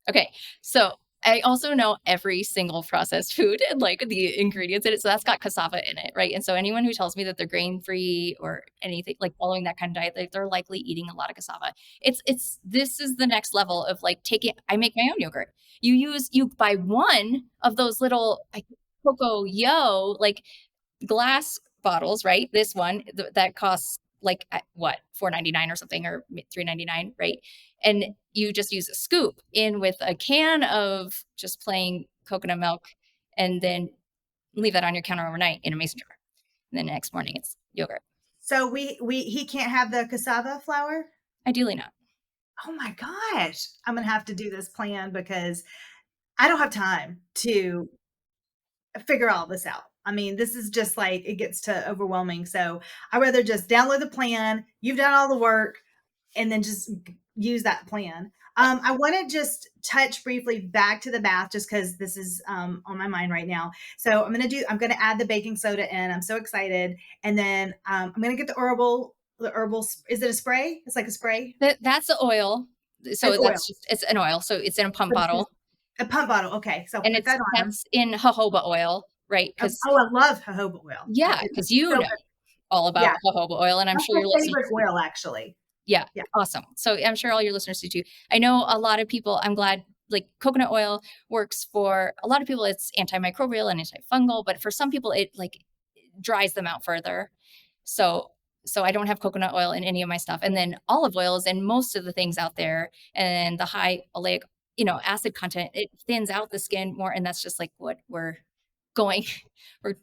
[SPEAKER 2] Okay, so I also know every single processed food and like the ingredients in it. So that's got cassava in it, right? And so anyone who tells me that they're grain free or anything like following that kind of diet, like they're likely eating a lot of cassava. This is the next level of like taking. I make my own yogurt. You buy one of those little 𝐂𝐤𝐢𝐬 like glass bottles, right? This one that costs like what, $4.99 or something, or $3.99, right? And you just use a scoop in with a can of just plain coconut milk, and then leave that on your counter overnight in a mason jar. And then the next morning it's yogurt.
[SPEAKER 1] So he can't have the cassava flour?
[SPEAKER 2] Ideally not.
[SPEAKER 1] Oh my gosh. I'm going to have to do this plan because I don't have time to figure all this out. I mean, this is just like, it gets to overwhelming. So I'd rather just download the plan. You've done all the work and then just use that plan. I want to just touch briefly back to the bath just because this is on my mind right now. So I'm going to add the baking soda in. I'm so excited. And then I'm going to get the herbal, is it a spray? It's like a spray.
[SPEAKER 2] That's the oil. So
[SPEAKER 1] It's oil.
[SPEAKER 2] It's an oil. So it's in a pump bottle.
[SPEAKER 1] A pump bottle. Okay. So
[SPEAKER 2] and
[SPEAKER 1] put that on.
[SPEAKER 2] That's in jojoba oil, right?
[SPEAKER 1] Because I love jojoba oil.
[SPEAKER 2] Yeah, because you
[SPEAKER 1] so
[SPEAKER 2] know all about jojoba oil, and I'm
[SPEAKER 1] That's
[SPEAKER 2] sure your
[SPEAKER 1] my
[SPEAKER 2] listeners
[SPEAKER 1] favorite oil actually.
[SPEAKER 2] Yeah, awesome. So I'm sure all your listeners do too. I know a lot of people, I'm glad, like coconut oil works for a lot of people. It's antimicrobial and antifungal, but for some people it like dries them out further. So I don't have coconut oil in any of my stuff. And then olive oil is in most of the things out there, and the high oleic, acid content, it thins out the skin more. And that's just like what we're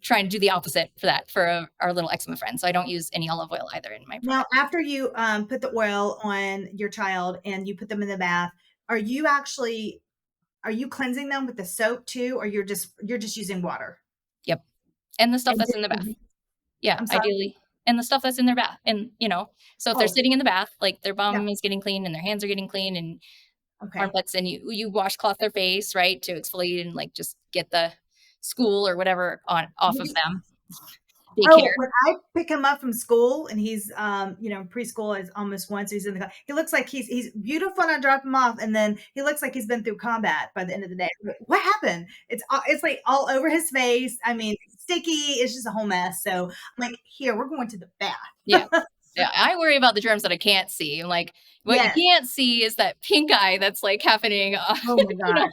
[SPEAKER 2] trying to do the opposite for that for our little eczema friend. So I don't use any olive oil either in my product.
[SPEAKER 1] Now, after you put the oil on your child and you put them in the bath, are you cleansing them with the soap too, or you're just using water?
[SPEAKER 2] Yep. And the stuff that's in the bath. Yeah, ideally. And the stuff that's in their bath. And, so if they're sitting in the bath, like their bum is getting clean and their hands are getting clean and armpits, and you washcloth their face, right, to exfoliate and like just get the school or whatever off of them.
[SPEAKER 1] Daycare. When I pick him up from school and he's preschool is almost once he's in the car, he looks like he's beautiful and I drop him off, and then he looks like he's been through combat by the end of the day. What happened? It's like all over his face. I mean, sticky. It's just a whole mess. So I'm like, here, we're going to the bath.
[SPEAKER 2] Yeah. Yeah, I worry about the germs that I can't see. I'm like, what you can't see is that pink eye that's like happening.
[SPEAKER 1] Oh my gosh.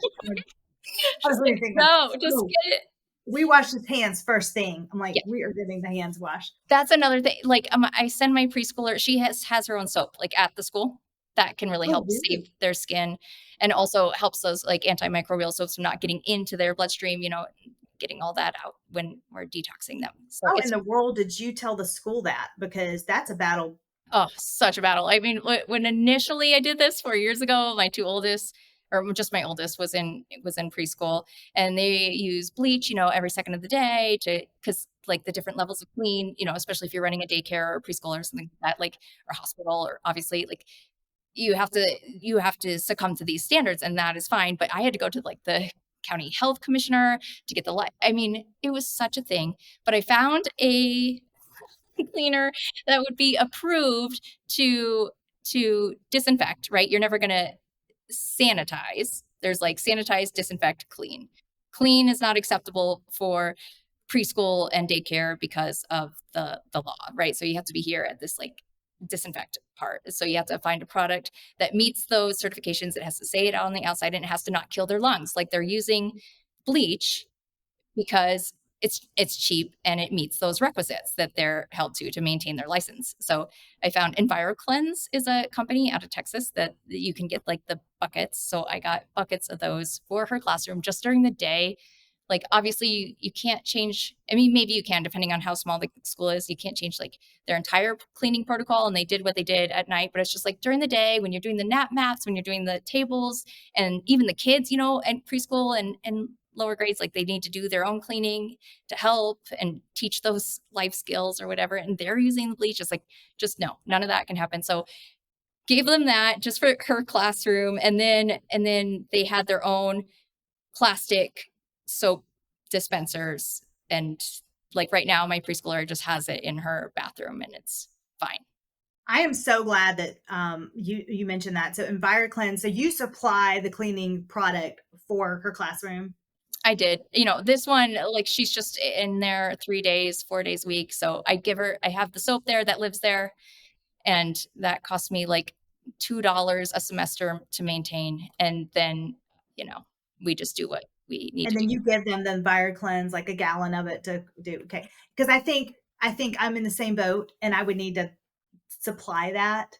[SPEAKER 2] No, just get it.
[SPEAKER 1] We wash his hands first thing. I'm like, we are getting the hands washed.
[SPEAKER 2] That's another thing. Like, I send my preschooler, she has her own soap, like at the school, that can really help save their skin, and also helps those like antimicrobial soaps from not getting into their bloodstream, getting all that out when we're detoxing them. So
[SPEAKER 1] how in the world did you tell the school that? Because that's a battle.
[SPEAKER 2] Oh, such a battle. I mean, when initially I did this 4 years ago, my two oldest, or just my oldest, was in preschool, and they use bleach, every second of the day because like the different levels of clean, especially if you're running a daycare or preschool or something like that, like, or hospital, or obviously like you have to succumb to these standards, and that is fine. But I had to go to like the county health commissioner to get I mean, it was such a thing, but I found a cleaner that would be approved to disinfect, right? You're never going to sanitize. There's like sanitize, disinfect, clean. Clean is not acceptable for preschool and daycare because of the law, right? So you have to be here at this like disinfect part. So you have to find a product that meets those certifications. It has to say it on the outside, and it has to not kill their lungs. Like they're using bleach because it's cheap and it meets those requisites that they're held to maintain their license. So I found EnviroCleanse is a company out of Texas that you can get like the buckets. So I got buckets of those for her classroom just during the day. Like obviously you can't change. I mean, maybe you can, depending on how small the school is. You can't change like their entire cleaning protocol, and they did what they did at night. But it's just like during the day when you're doing the nap maps, when you're doing the tables, and even the kids, and preschool and lower grades, like they need to do their own cleaning to help and teach those life skills or whatever. And they're using the bleach. It's like, just no, none of that can happen. So gave them that just for her classroom. And then they had their own plastic soap dispensers. And like right now, my preschooler just has it in her bathroom and it's fine.
[SPEAKER 1] I am so glad that you mentioned that. So EnviroCleanse, so you supply the cleaning product for her classroom.
[SPEAKER 2] I did. This one, like she's just in there 3 days, 4 days a week. So I have the soap there that lives there. And that cost me like $2 a semester to maintain. And then, we just do what we need
[SPEAKER 1] And
[SPEAKER 2] to
[SPEAKER 1] then
[SPEAKER 2] do.
[SPEAKER 1] you give them the EnviroCleanse, like a gallon of it to do. Okay. Because I think I'm in the same boat and I would need to supply that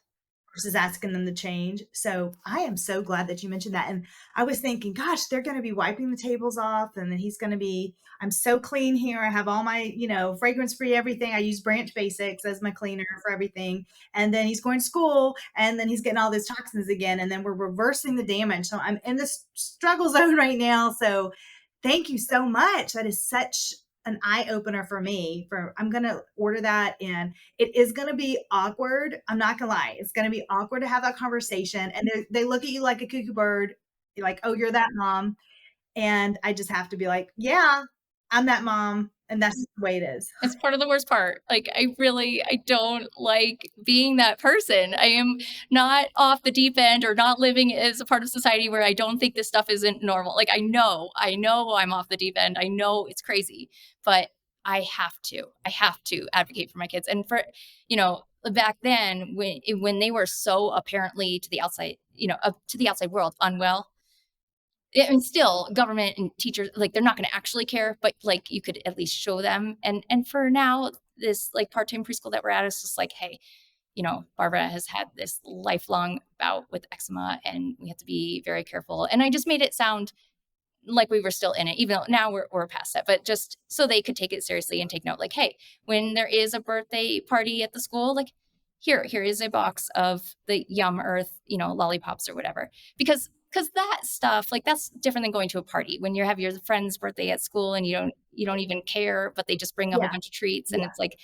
[SPEAKER 1] versus asking them to change. So I am so glad that you mentioned that. And I was thinking, gosh, they're going to be wiping the tables off and then he's going to be, I'm so clean here. I have all my, fragrance free everything. I use Branch Basics as my cleaner for everything. And then he's going to school and then he's getting all those toxins again. And then we're reversing the damage. So I'm in this struggle zone right now. So thank you so much. That is such an eye opener for me. I'm gonna order that, and it is gonna be awkward. I'm not gonna lie, it's gonna be awkward to have that conversation, and they look at you like a cuckoo bird. You're like, oh, you're that mom, and I just have to be like, yeah, I'm that mom, and that's the way it is.
[SPEAKER 2] It's part of the worst part. Like, I don't like being that person. I am not off the deep end or not living as a part of society where I don't think this stuff isn't normal. Like, I know I'm off the deep end. I know it's crazy, but I have to advocate for my kids. And for, back then when they were so apparently to the outside, to the outside world unwell, and still government and teachers, like they're not going to actually care, but like you could at least show them. And for now, this like part-time preschool that we're at is just like, hey, Barbara has had this lifelong bout with eczema and we have to be very careful. And I just made it sound like we were still in it, even though now we're past that, but just so they could take it seriously and take note, like, hey, when there is a birthday party at the school, like here is a box of the Yum Earth, lollipops or whatever. Because that stuff, like that's different than going to a party when you have your friend's birthday at school and you don't even care, but they just bring a whole
[SPEAKER 1] Yeah,
[SPEAKER 2] bunch of treats and
[SPEAKER 1] yeah,
[SPEAKER 2] it's like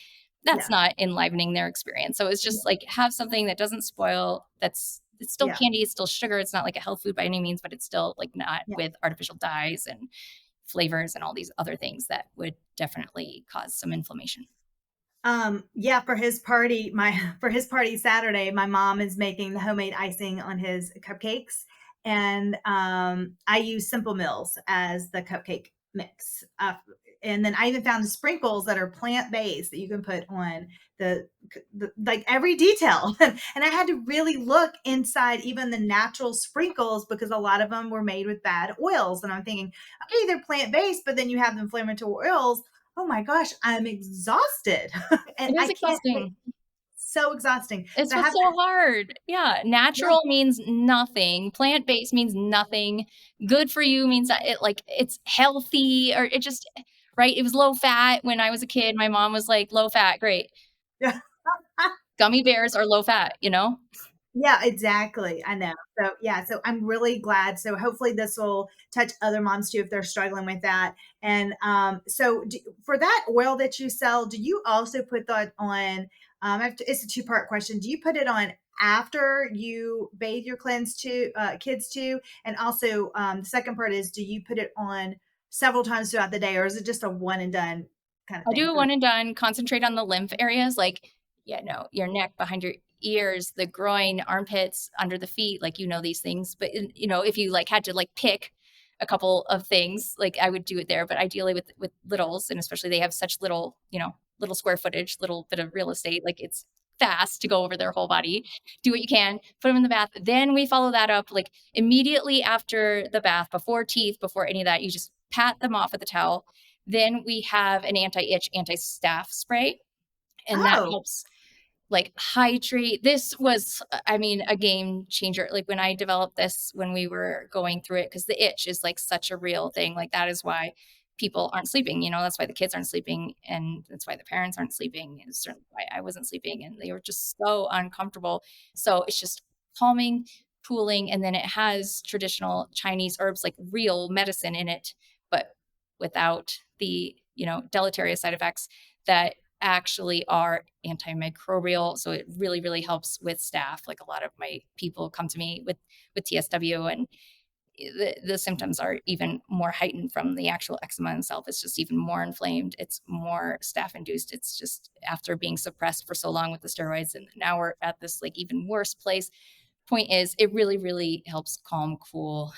[SPEAKER 2] that's
[SPEAKER 1] yeah,
[SPEAKER 2] not enlivening their experience. So it's
[SPEAKER 1] yeah,
[SPEAKER 2] just like have something that doesn't spoil, it's still
[SPEAKER 1] yeah,
[SPEAKER 2] candy, it's still sugar, it's not like a health food by any means, but it's still like not
[SPEAKER 1] yeah.
[SPEAKER 2] with artificial dyes and flavors and all these other things that would definitely cause some inflammation.
[SPEAKER 1] Yeah, for his party Saturday, my mom is making the homemade icing on his cupcakes. And I use Simple Mills as the cupcake mix. And then I even found sprinkles that are plant based that you can put on the like every detail. And I had to really look inside even the natural sprinkles because a lot of them were made with bad oils. And I'm thinking, okay, they're plant based, but then you have the inflammatory oils. Oh my gosh, I'm exhausted. And
[SPEAKER 2] It
[SPEAKER 1] I
[SPEAKER 2] is
[SPEAKER 1] can't wait.
[SPEAKER 2] exhausting.
[SPEAKER 1] So exhausting.
[SPEAKER 2] It's
[SPEAKER 1] So I
[SPEAKER 2] what's
[SPEAKER 1] have
[SPEAKER 2] so hard. Yeah,
[SPEAKER 1] yeah,
[SPEAKER 2] natural means nothing. Plant-based means nothing. Good for you means that it's healthy or it just right? It was low fat when I was a kid. My mom was like, "Low fat, great."
[SPEAKER 1] yeah.
[SPEAKER 2] Gummy bears are low fat, you know?
[SPEAKER 1] Yeah, exactly. I know. So yeah, so I'm really glad. So hopefully this will touch other moms too if they're struggling with that. And for that oil that you sell, do you also put that on? It's a two-part question. Do you put it on after you bathe your kids too? And also, the second part is, do you put it on several times throughout the day, or is it just a one and done kind of
[SPEAKER 2] I
[SPEAKER 1] thing?
[SPEAKER 2] do a one and done, concentrate on the lymph areas, like, yeah, no, your neck, behind your ears, the groin, armpits, under the feet, like, these things. But, if you like had to like pick a couple of things, like I would do it there. But ideally with littles, and especially they have such little, little square footage, little bit of real estate, like it's fast to go over their whole body. Do what you can, put them in the bath. Then we follow that up like immediately after the bath, before teeth, before any of that, you just pat them off with a towel. Then we have an anti-itch, anti-staph spray, and that
[SPEAKER 1] Oh,
[SPEAKER 2] helps like hydrate. This was, I mean, a game changer. Like when I developed this, when we were going through it, because the itch is like such a real thing. Like that is why people aren't sleeping. That's why the kids aren't sleeping, and that's why the parents aren't sleeping, and certainly why I wasn't sleeping, and they were just so uncomfortable. So it's just calming, cooling, and then it has traditional Chinese herbs, like real medicine in it, but without the, deleterious side effects that actually are antimicrobial. So it really, really helps with staph. Like a lot of my people come to me with TSW, and the symptoms are even more heightened from the actual eczema itself. It's just even more inflamed. It's more staph induced. It's just after being suppressed for so long with the steroids. And now we're at this like even worse place. Point is, it really, really helps calm, cool,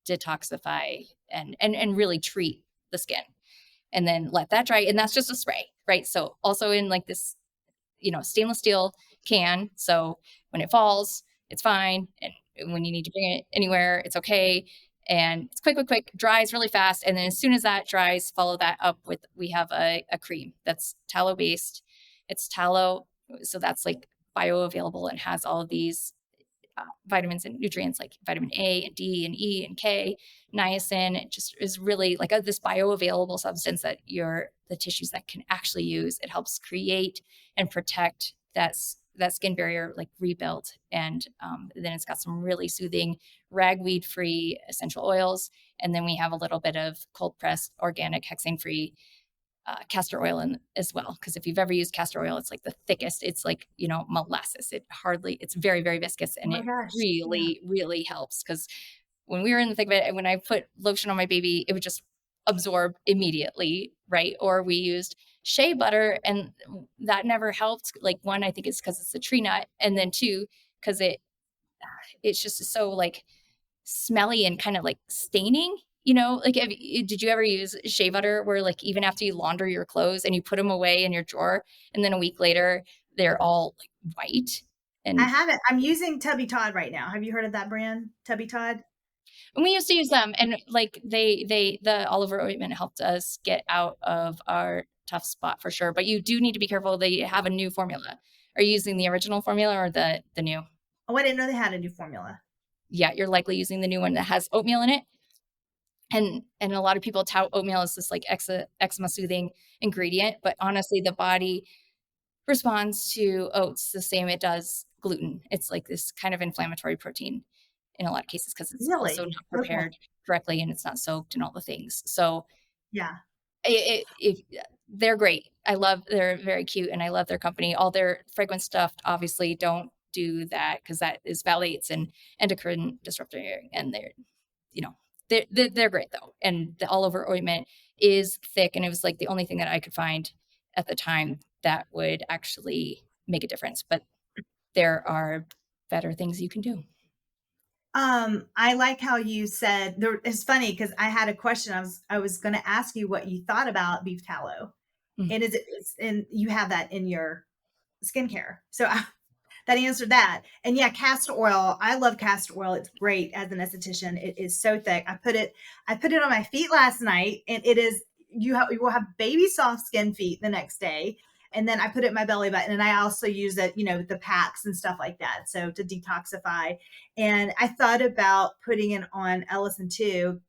[SPEAKER 2] detoxify, and really treat the skin, and then let that dry. And that's just a spray, right? So also in like this, stainless steel can. So when it falls, it's fine. And when you need to bring it anywhere, it's okay. And it's quick, quick, quick, dries really fast. And then as soon as that dries, follow that up with, we have a cream that's tallow based. It's tallow. So that's like bioavailable and has all of these vitamins and nutrients like vitamin A and D and E and K, niacin. It just is really like this bioavailable substance that the tissues that can actually use. It helps create and protect that skin barrier, like rebuilt. And then it's got some really soothing ragweed free essential oils. And then we have a little bit of cold pressed organic hexane free castor oil in as well. Because if you've ever used castor oil, it's like the thickest. It's like, molasses. It's very, very viscous.
[SPEAKER 1] Oh
[SPEAKER 2] And
[SPEAKER 1] my
[SPEAKER 2] it
[SPEAKER 1] gosh. Yeah.
[SPEAKER 2] really, really helps. Because when we were in the thick of it, when I put lotion on my baby, it would just absorb immediately, right? Or we used shea butter, and that never helped. Like, one, I think it's because it's a tree nut. And then two, because it's just so like smelly and kind of like staining, like did you ever use shea butter where like even after you launder your clothes and you put them away in your drawer and then a week later they're all like white?
[SPEAKER 1] I
[SPEAKER 2] And
[SPEAKER 1] haven't. I'm using Tubby Todd right now. Have you heard of that brand, Tubby Todd?
[SPEAKER 2] we used to use them, and like the olive oil ointment helped us get out of our tough spot for sure. But you do need to be careful. They have a new formula. Are you using the original formula or the new?
[SPEAKER 1] Oh, I didn't know they had a new formula.
[SPEAKER 2] Yeah, you're likely using the new one that has oatmeal in it. And a lot of people tout oatmeal as this like eczema soothing ingredient, but honestly, the body responds to oats the same it does gluten. It's like this kind of inflammatory protein in a lot of cases because it's also
[SPEAKER 1] Really?
[SPEAKER 2] not
[SPEAKER 1] Okay.
[SPEAKER 2] prepared correctly and it's not soaked and all the things. So
[SPEAKER 1] Yeah.
[SPEAKER 2] they're great. They're very cute, and I love their company. All their fragrance stuff obviously don't do that because that is phthalates and endocrine disruptor, and you know, they're great though. And the all over ointment is thick, and it was like the only thing that I could find at the time that would actually make a difference. But there are better things you can do.
[SPEAKER 1] I like how you said there. It's funny because I had a question. I was going to ask you what you thought about beef tallow,
[SPEAKER 2] Mm.
[SPEAKER 1] and and you have that in your skincare. So that answered that. And yeah, castor oil. I love castor oil. It's great as an esthetician. It is so thick. I put it on my feet last night, and it is you will have baby soft skin feet the next day. And then I put it in my belly button, and I also use it, the packs and stuff like that. So to detoxify. And I thought about putting it on Ellison too.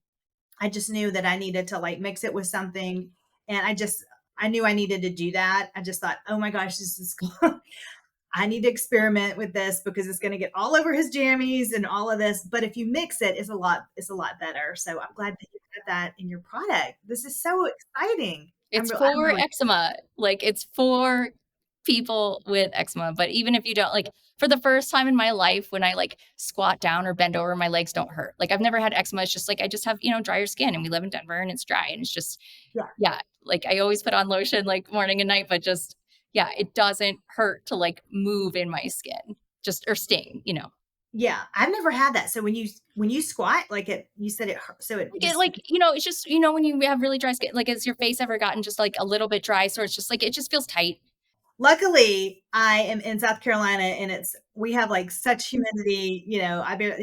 [SPEAKER 1] I just knew that I needed to like mix it with something. And I knew I needed to do that. I just thought, oh my gosh, this is cool. I need to experiment with this because it's going to get all over his jammies and all of this. But if you mix it, it's a lot better. So I'm glad that you had that in your product. This is so exciting.
[SPEAKER 2] It's
[SPEAKER 1] I'm
[SPEAKER 2] for
[SPEAKER 1] really,
[SPEAKER 2] eczema. Like it's for people with eczema. But even if you don't, like, for the first time in my life, when I like squat down or bend over, my legs don't hurt. Like I've never had eczema. It's just like I just have, drier skin, and we live in Denver and it's dry, and it's just
[SPEAKER 1] yeah.
[SPEAKER 2] yeah. Like I always put on lotion like morning and night, but just yeah, it doesn't hurt to like move in my skin. Just or sting.
[SPEAKER 1] Yeah. I've never had that. So when you squat, like you said it hurt. So it just,
[SPEAKER 2] It's just, when you have really dry skin, like has your face ever gotten just like a little bit dry? So it's just like, it just feels tight.
[SPEAKER 1] luckily I am in South Carolina and we have like such humidity,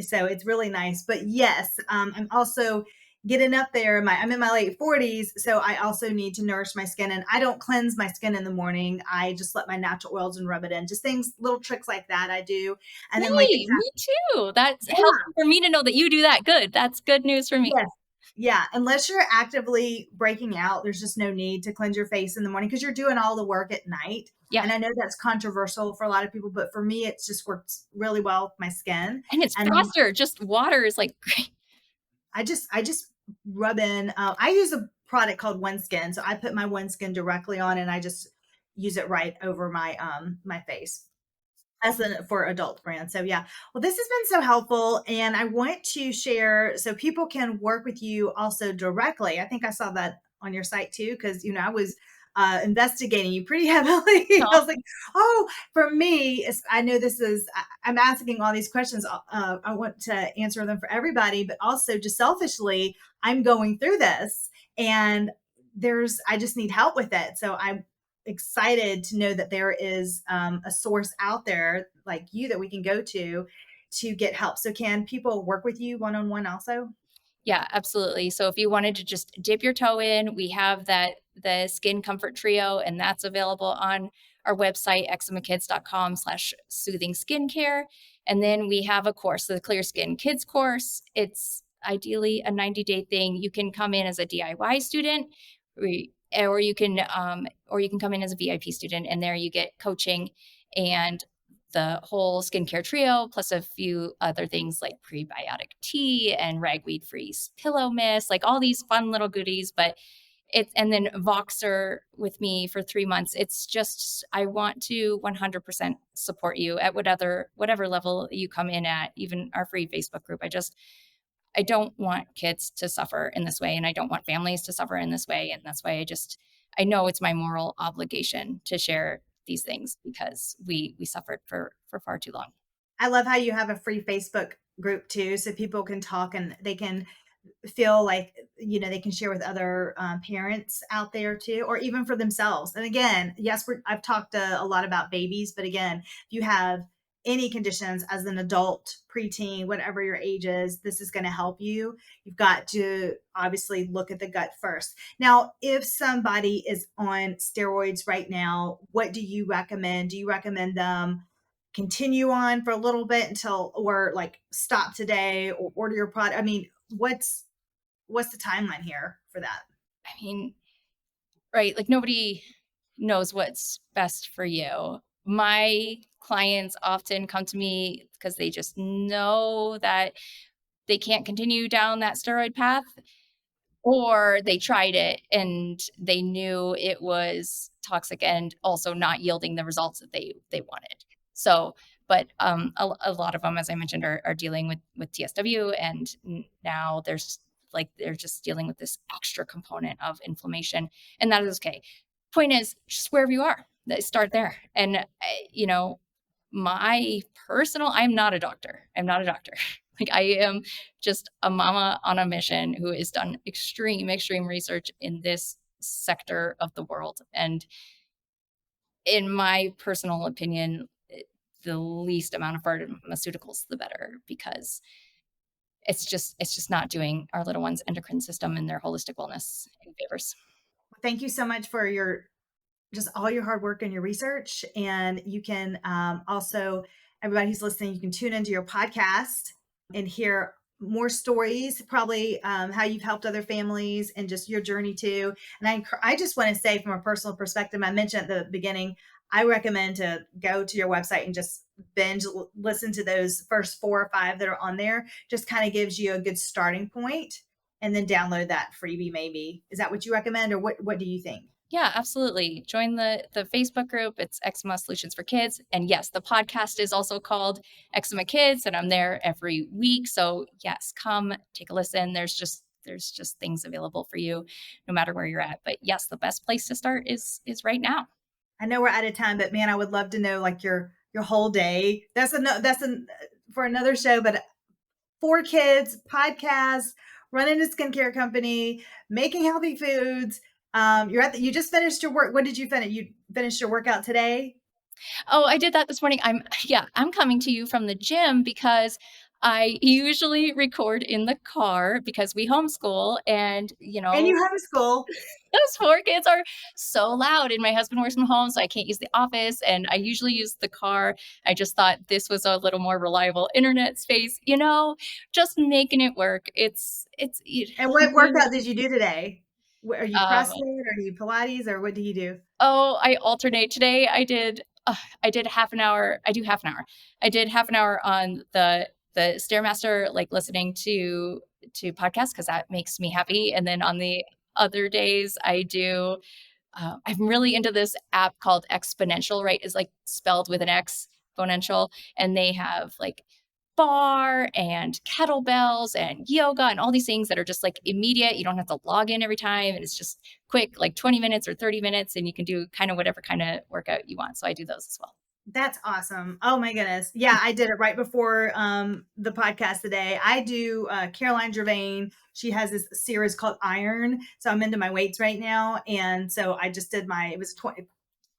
[SPEAKER 1] so it's really nice. But yes, I'm also getting up there. I'm in my late 40s. So I also need to nourish my skin, and I don't cleanse my skin in the morning. I just let my natural oils and rub it in, just little tricks like that I do. And then like,
[SPEAKER 2] Hey, me too. That's
[SPEAKER 1] yeah,
[SPEAKER 2] helpful for me to know that you do that. Good. That's good news for me.
[SPEAKER 1] yes. Yeah, unless you're actively breaking out, there's just no need to cleanse your face in the morning because you're doing all the work at night.
[SPEAKER 2] Yeah.
[SPEAKER 1] And I know that's controversial for a lot of people, but for me, it's just works really well with my skin.
[SPEAKER 2] And it's
[SPEAKER 1] And
[SPEAKER 2] faster. Just water is like great.
[SPEAKER 1] I just rub in. I use a product called One Skin, so I put my One Skin directly on, and I just use it right over my face as for adult brands. So yeah, well, this has been so helpful, and I want to share so people can work with you also directly. I think I saw that on your site too, because I was investigating you pretty heavily. I was like, oh, for me, I know this is. I'm asking all these questions. I want to answer them for everybody, but also just selfishly, I'm going through this, and I just need help with it. So I'm excited to know that there is a source out there like you that we can go to get help. So can people work with you one on one also?
[SPEAKER 2] Yeah, absolutely. So if you wanted to just dip your toe in, we have the Skin Comfort Trio, and that's available on our website, eczema-kids.com/soothing skincare. And then we have a course, the Clear Skin Kids course. It's ideally a 90-day thing. You can come in as a DIY student, or you can come in as a VIP student, and there you get coaching and the whole skincare trio, plus a few other things like prebiotic tea and ragweed free pillow mist, like all these fun little goodies. But and then Voxer with me for 3 months. It's just, I want to 100% support you at whatever level you come in at, even our free Facebook group. I don't want kids to suffer in this way, and I don't want families to suffer in this way. And that's why I know it's my moral obligation to share these things because we suffered for far too long.
[SPEAKER 1] I love how you have a free Facebook group too, so people can talk and they can feel like they can share with other parents out there too, or even for themselves. And again, yes, I've talked a lot about babies, but again, if you have any conditions as an adult, preteen, whatever your age is, this is going to help you. You've got to obviously look at the gut first. Now, if somebody is on steroids right now, what do you recommend? Do you recommend them continue on for a little bit until, or like stop today or order your product? I mean, what's the timeline here for that?
[SPEAKER 2] I mean, right, like nobody knows what's best for you. My clients often come to me because they just know that they can't continue down that steroid path, or they tried it and they knew it was toxic and also not yielding the results that they wanted. So, but a lot of them, as I mentioned, are dealing with TSW, and now they're just dealing with this extra component of inflammation, and that is okay. Point is, just wherever you are, start there. And my personal, I'm not a doctor. I'm not a doctor. Like, I am just a mama on a mission who has done extreme research in this sector of the world. And in my personal opinion, the least amount of pharmaceuticals, the better, because it's just not doing our little one's endocrine system and their holistic wellness any favors.
[SPEAKER 1] Thank you so much for your just all your hard work and your research. And you can also, everybody who's listening, you can tune into your podcast and hear more stories, probably how you've helped other families and just your journey too. And I just want to say from a personal perspective, I mentioned at the beginning, I recommend to go to your website and just binge listen to those first 4 or 5 that are on there. Just kind of gives you a good starting point, and then download that freebie maybe. Is that what you recommend, or what do you think?
[SPEAKER 2] Yeah, absolutely. Join the Facebook group. It's Eczema Solutions for Kids. And yes, the podcast is also called Eczema Kids, and I'm there every week. So yes, come take a listen. There's just things available for you no matter where you're at. But yes, the best place to start is right now.
[SPEAKER 1] I know we're out of time, but man, I would love to know like your whole day. That's for another show. But 4 kids, podcast, running a skincare company, making healthy foods. You just finished your work. When did you finish? You finished your workout today,
[SPEAKER 2] Oh, I did that this morning. I'm coming to you from the gym because I usually record in the car because we homeschool, and
[SPEAKER 1] and you homeschool.
[SPEAKER 2] those 4 kids are so loud, and my husband works from home, so I can't use the office, and I usually use the car. I just thought this was a little more reliable internet space, just making it work.
[SPEAKER 1] And what workout did you do today? Are you
[SPEAKER 2] um,
[SPEAKER 1] CrossFit, or are you Pilates, or what do you do?
[SPEAKER 2] oh, I alternate. Today I did half an hour. I do half an hour. I did half an hour on the Stairmaster, like listening to podcast because that makes me happy. And then on the other days, I do. I'm really into this app called Exponential, right? Is like spelled with an X, exponential, and they have like bar and kettlebells and yoga and all these things that are just like immediate. You don't have to log in every time. And it's just quick, like 20 minutes or 30 minutes, and you can do kind of whatever kind of workout you want. So I do those as well.
[SPEAKER 1] That's awesome. Oh my goodness. Yeah, I did it right before the podcast today. I do 𝐂𝐲𝐢𝐬 𝐬. She has this series called Iron. So I'm into my weights right now. And so I just did it was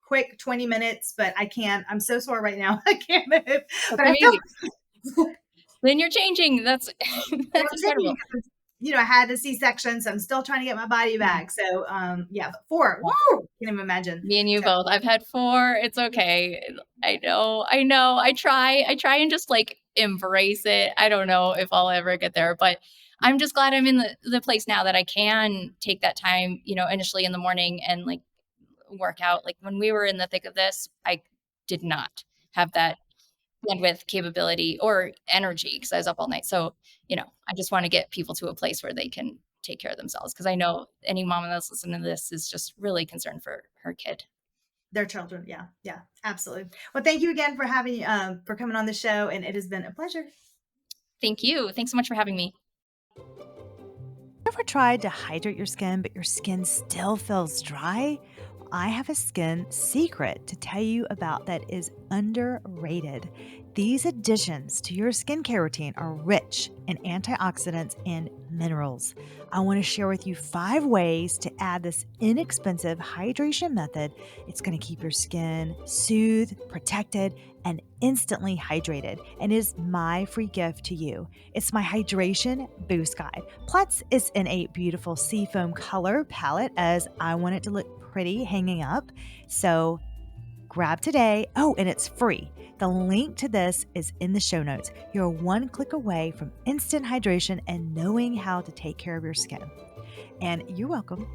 [SPEAKER 1] quick 20 minutes, but I'm so sore right now. I can't move.
[SPEAKER 2] That's
[SPEAKER 1] But I feel
[SPEAKER 2] amazing. Then you're changing. That's incredible.
[SPEAKER 1] I had a C-section, so I'm still trying to get my body back. So, yeah, but 4, woo, can't even imagine.
[SPEAKER 2] Me and you
[SPEAKER 1] So,
[SPEAKER 2] both. I've had 4. It's okay. I know. I try and just like embrace it. I don't know if I'll ever get there, but I'm just glad I'm in the place now that I can take that time, initially in the morning and like work out. Like when we were in the thick of this, I did not have that bandwidth capability or energy because I was up all night. So, I just want to get people to a place where they can take care of themselves because I know any mom that's listening to this is just really concerned for her kid.
[SPEAKER 1] Their children. Yeah. Yeah, absolutely. Well, thank you again for coming on the show. And it has been a pleasure.
[SPEAKER 2] Thank you. Thanks so much for having me.
[SPEAKER 3] Ever tried to hydrate your skin, but your skin still feels dry? I have a skin secret to tell you about that is underrated. These additions to your skincare routine are rich in antioxidants and minerals. I want to share with you 5 ways to add this inexpensive hydration method. It's going to keep your skin soothed, protected, and instantly hydrated, and is my free gift to you. It's my hydration boost guide. Plus, it's in a beautiful seafoam color palette as I want it to look pretty hanging up. So grab today. Oh, and it's free. The link to this is in the show notes. You're 1 click away from instant hydration and knowing how to take care of your skin. And you're welcome.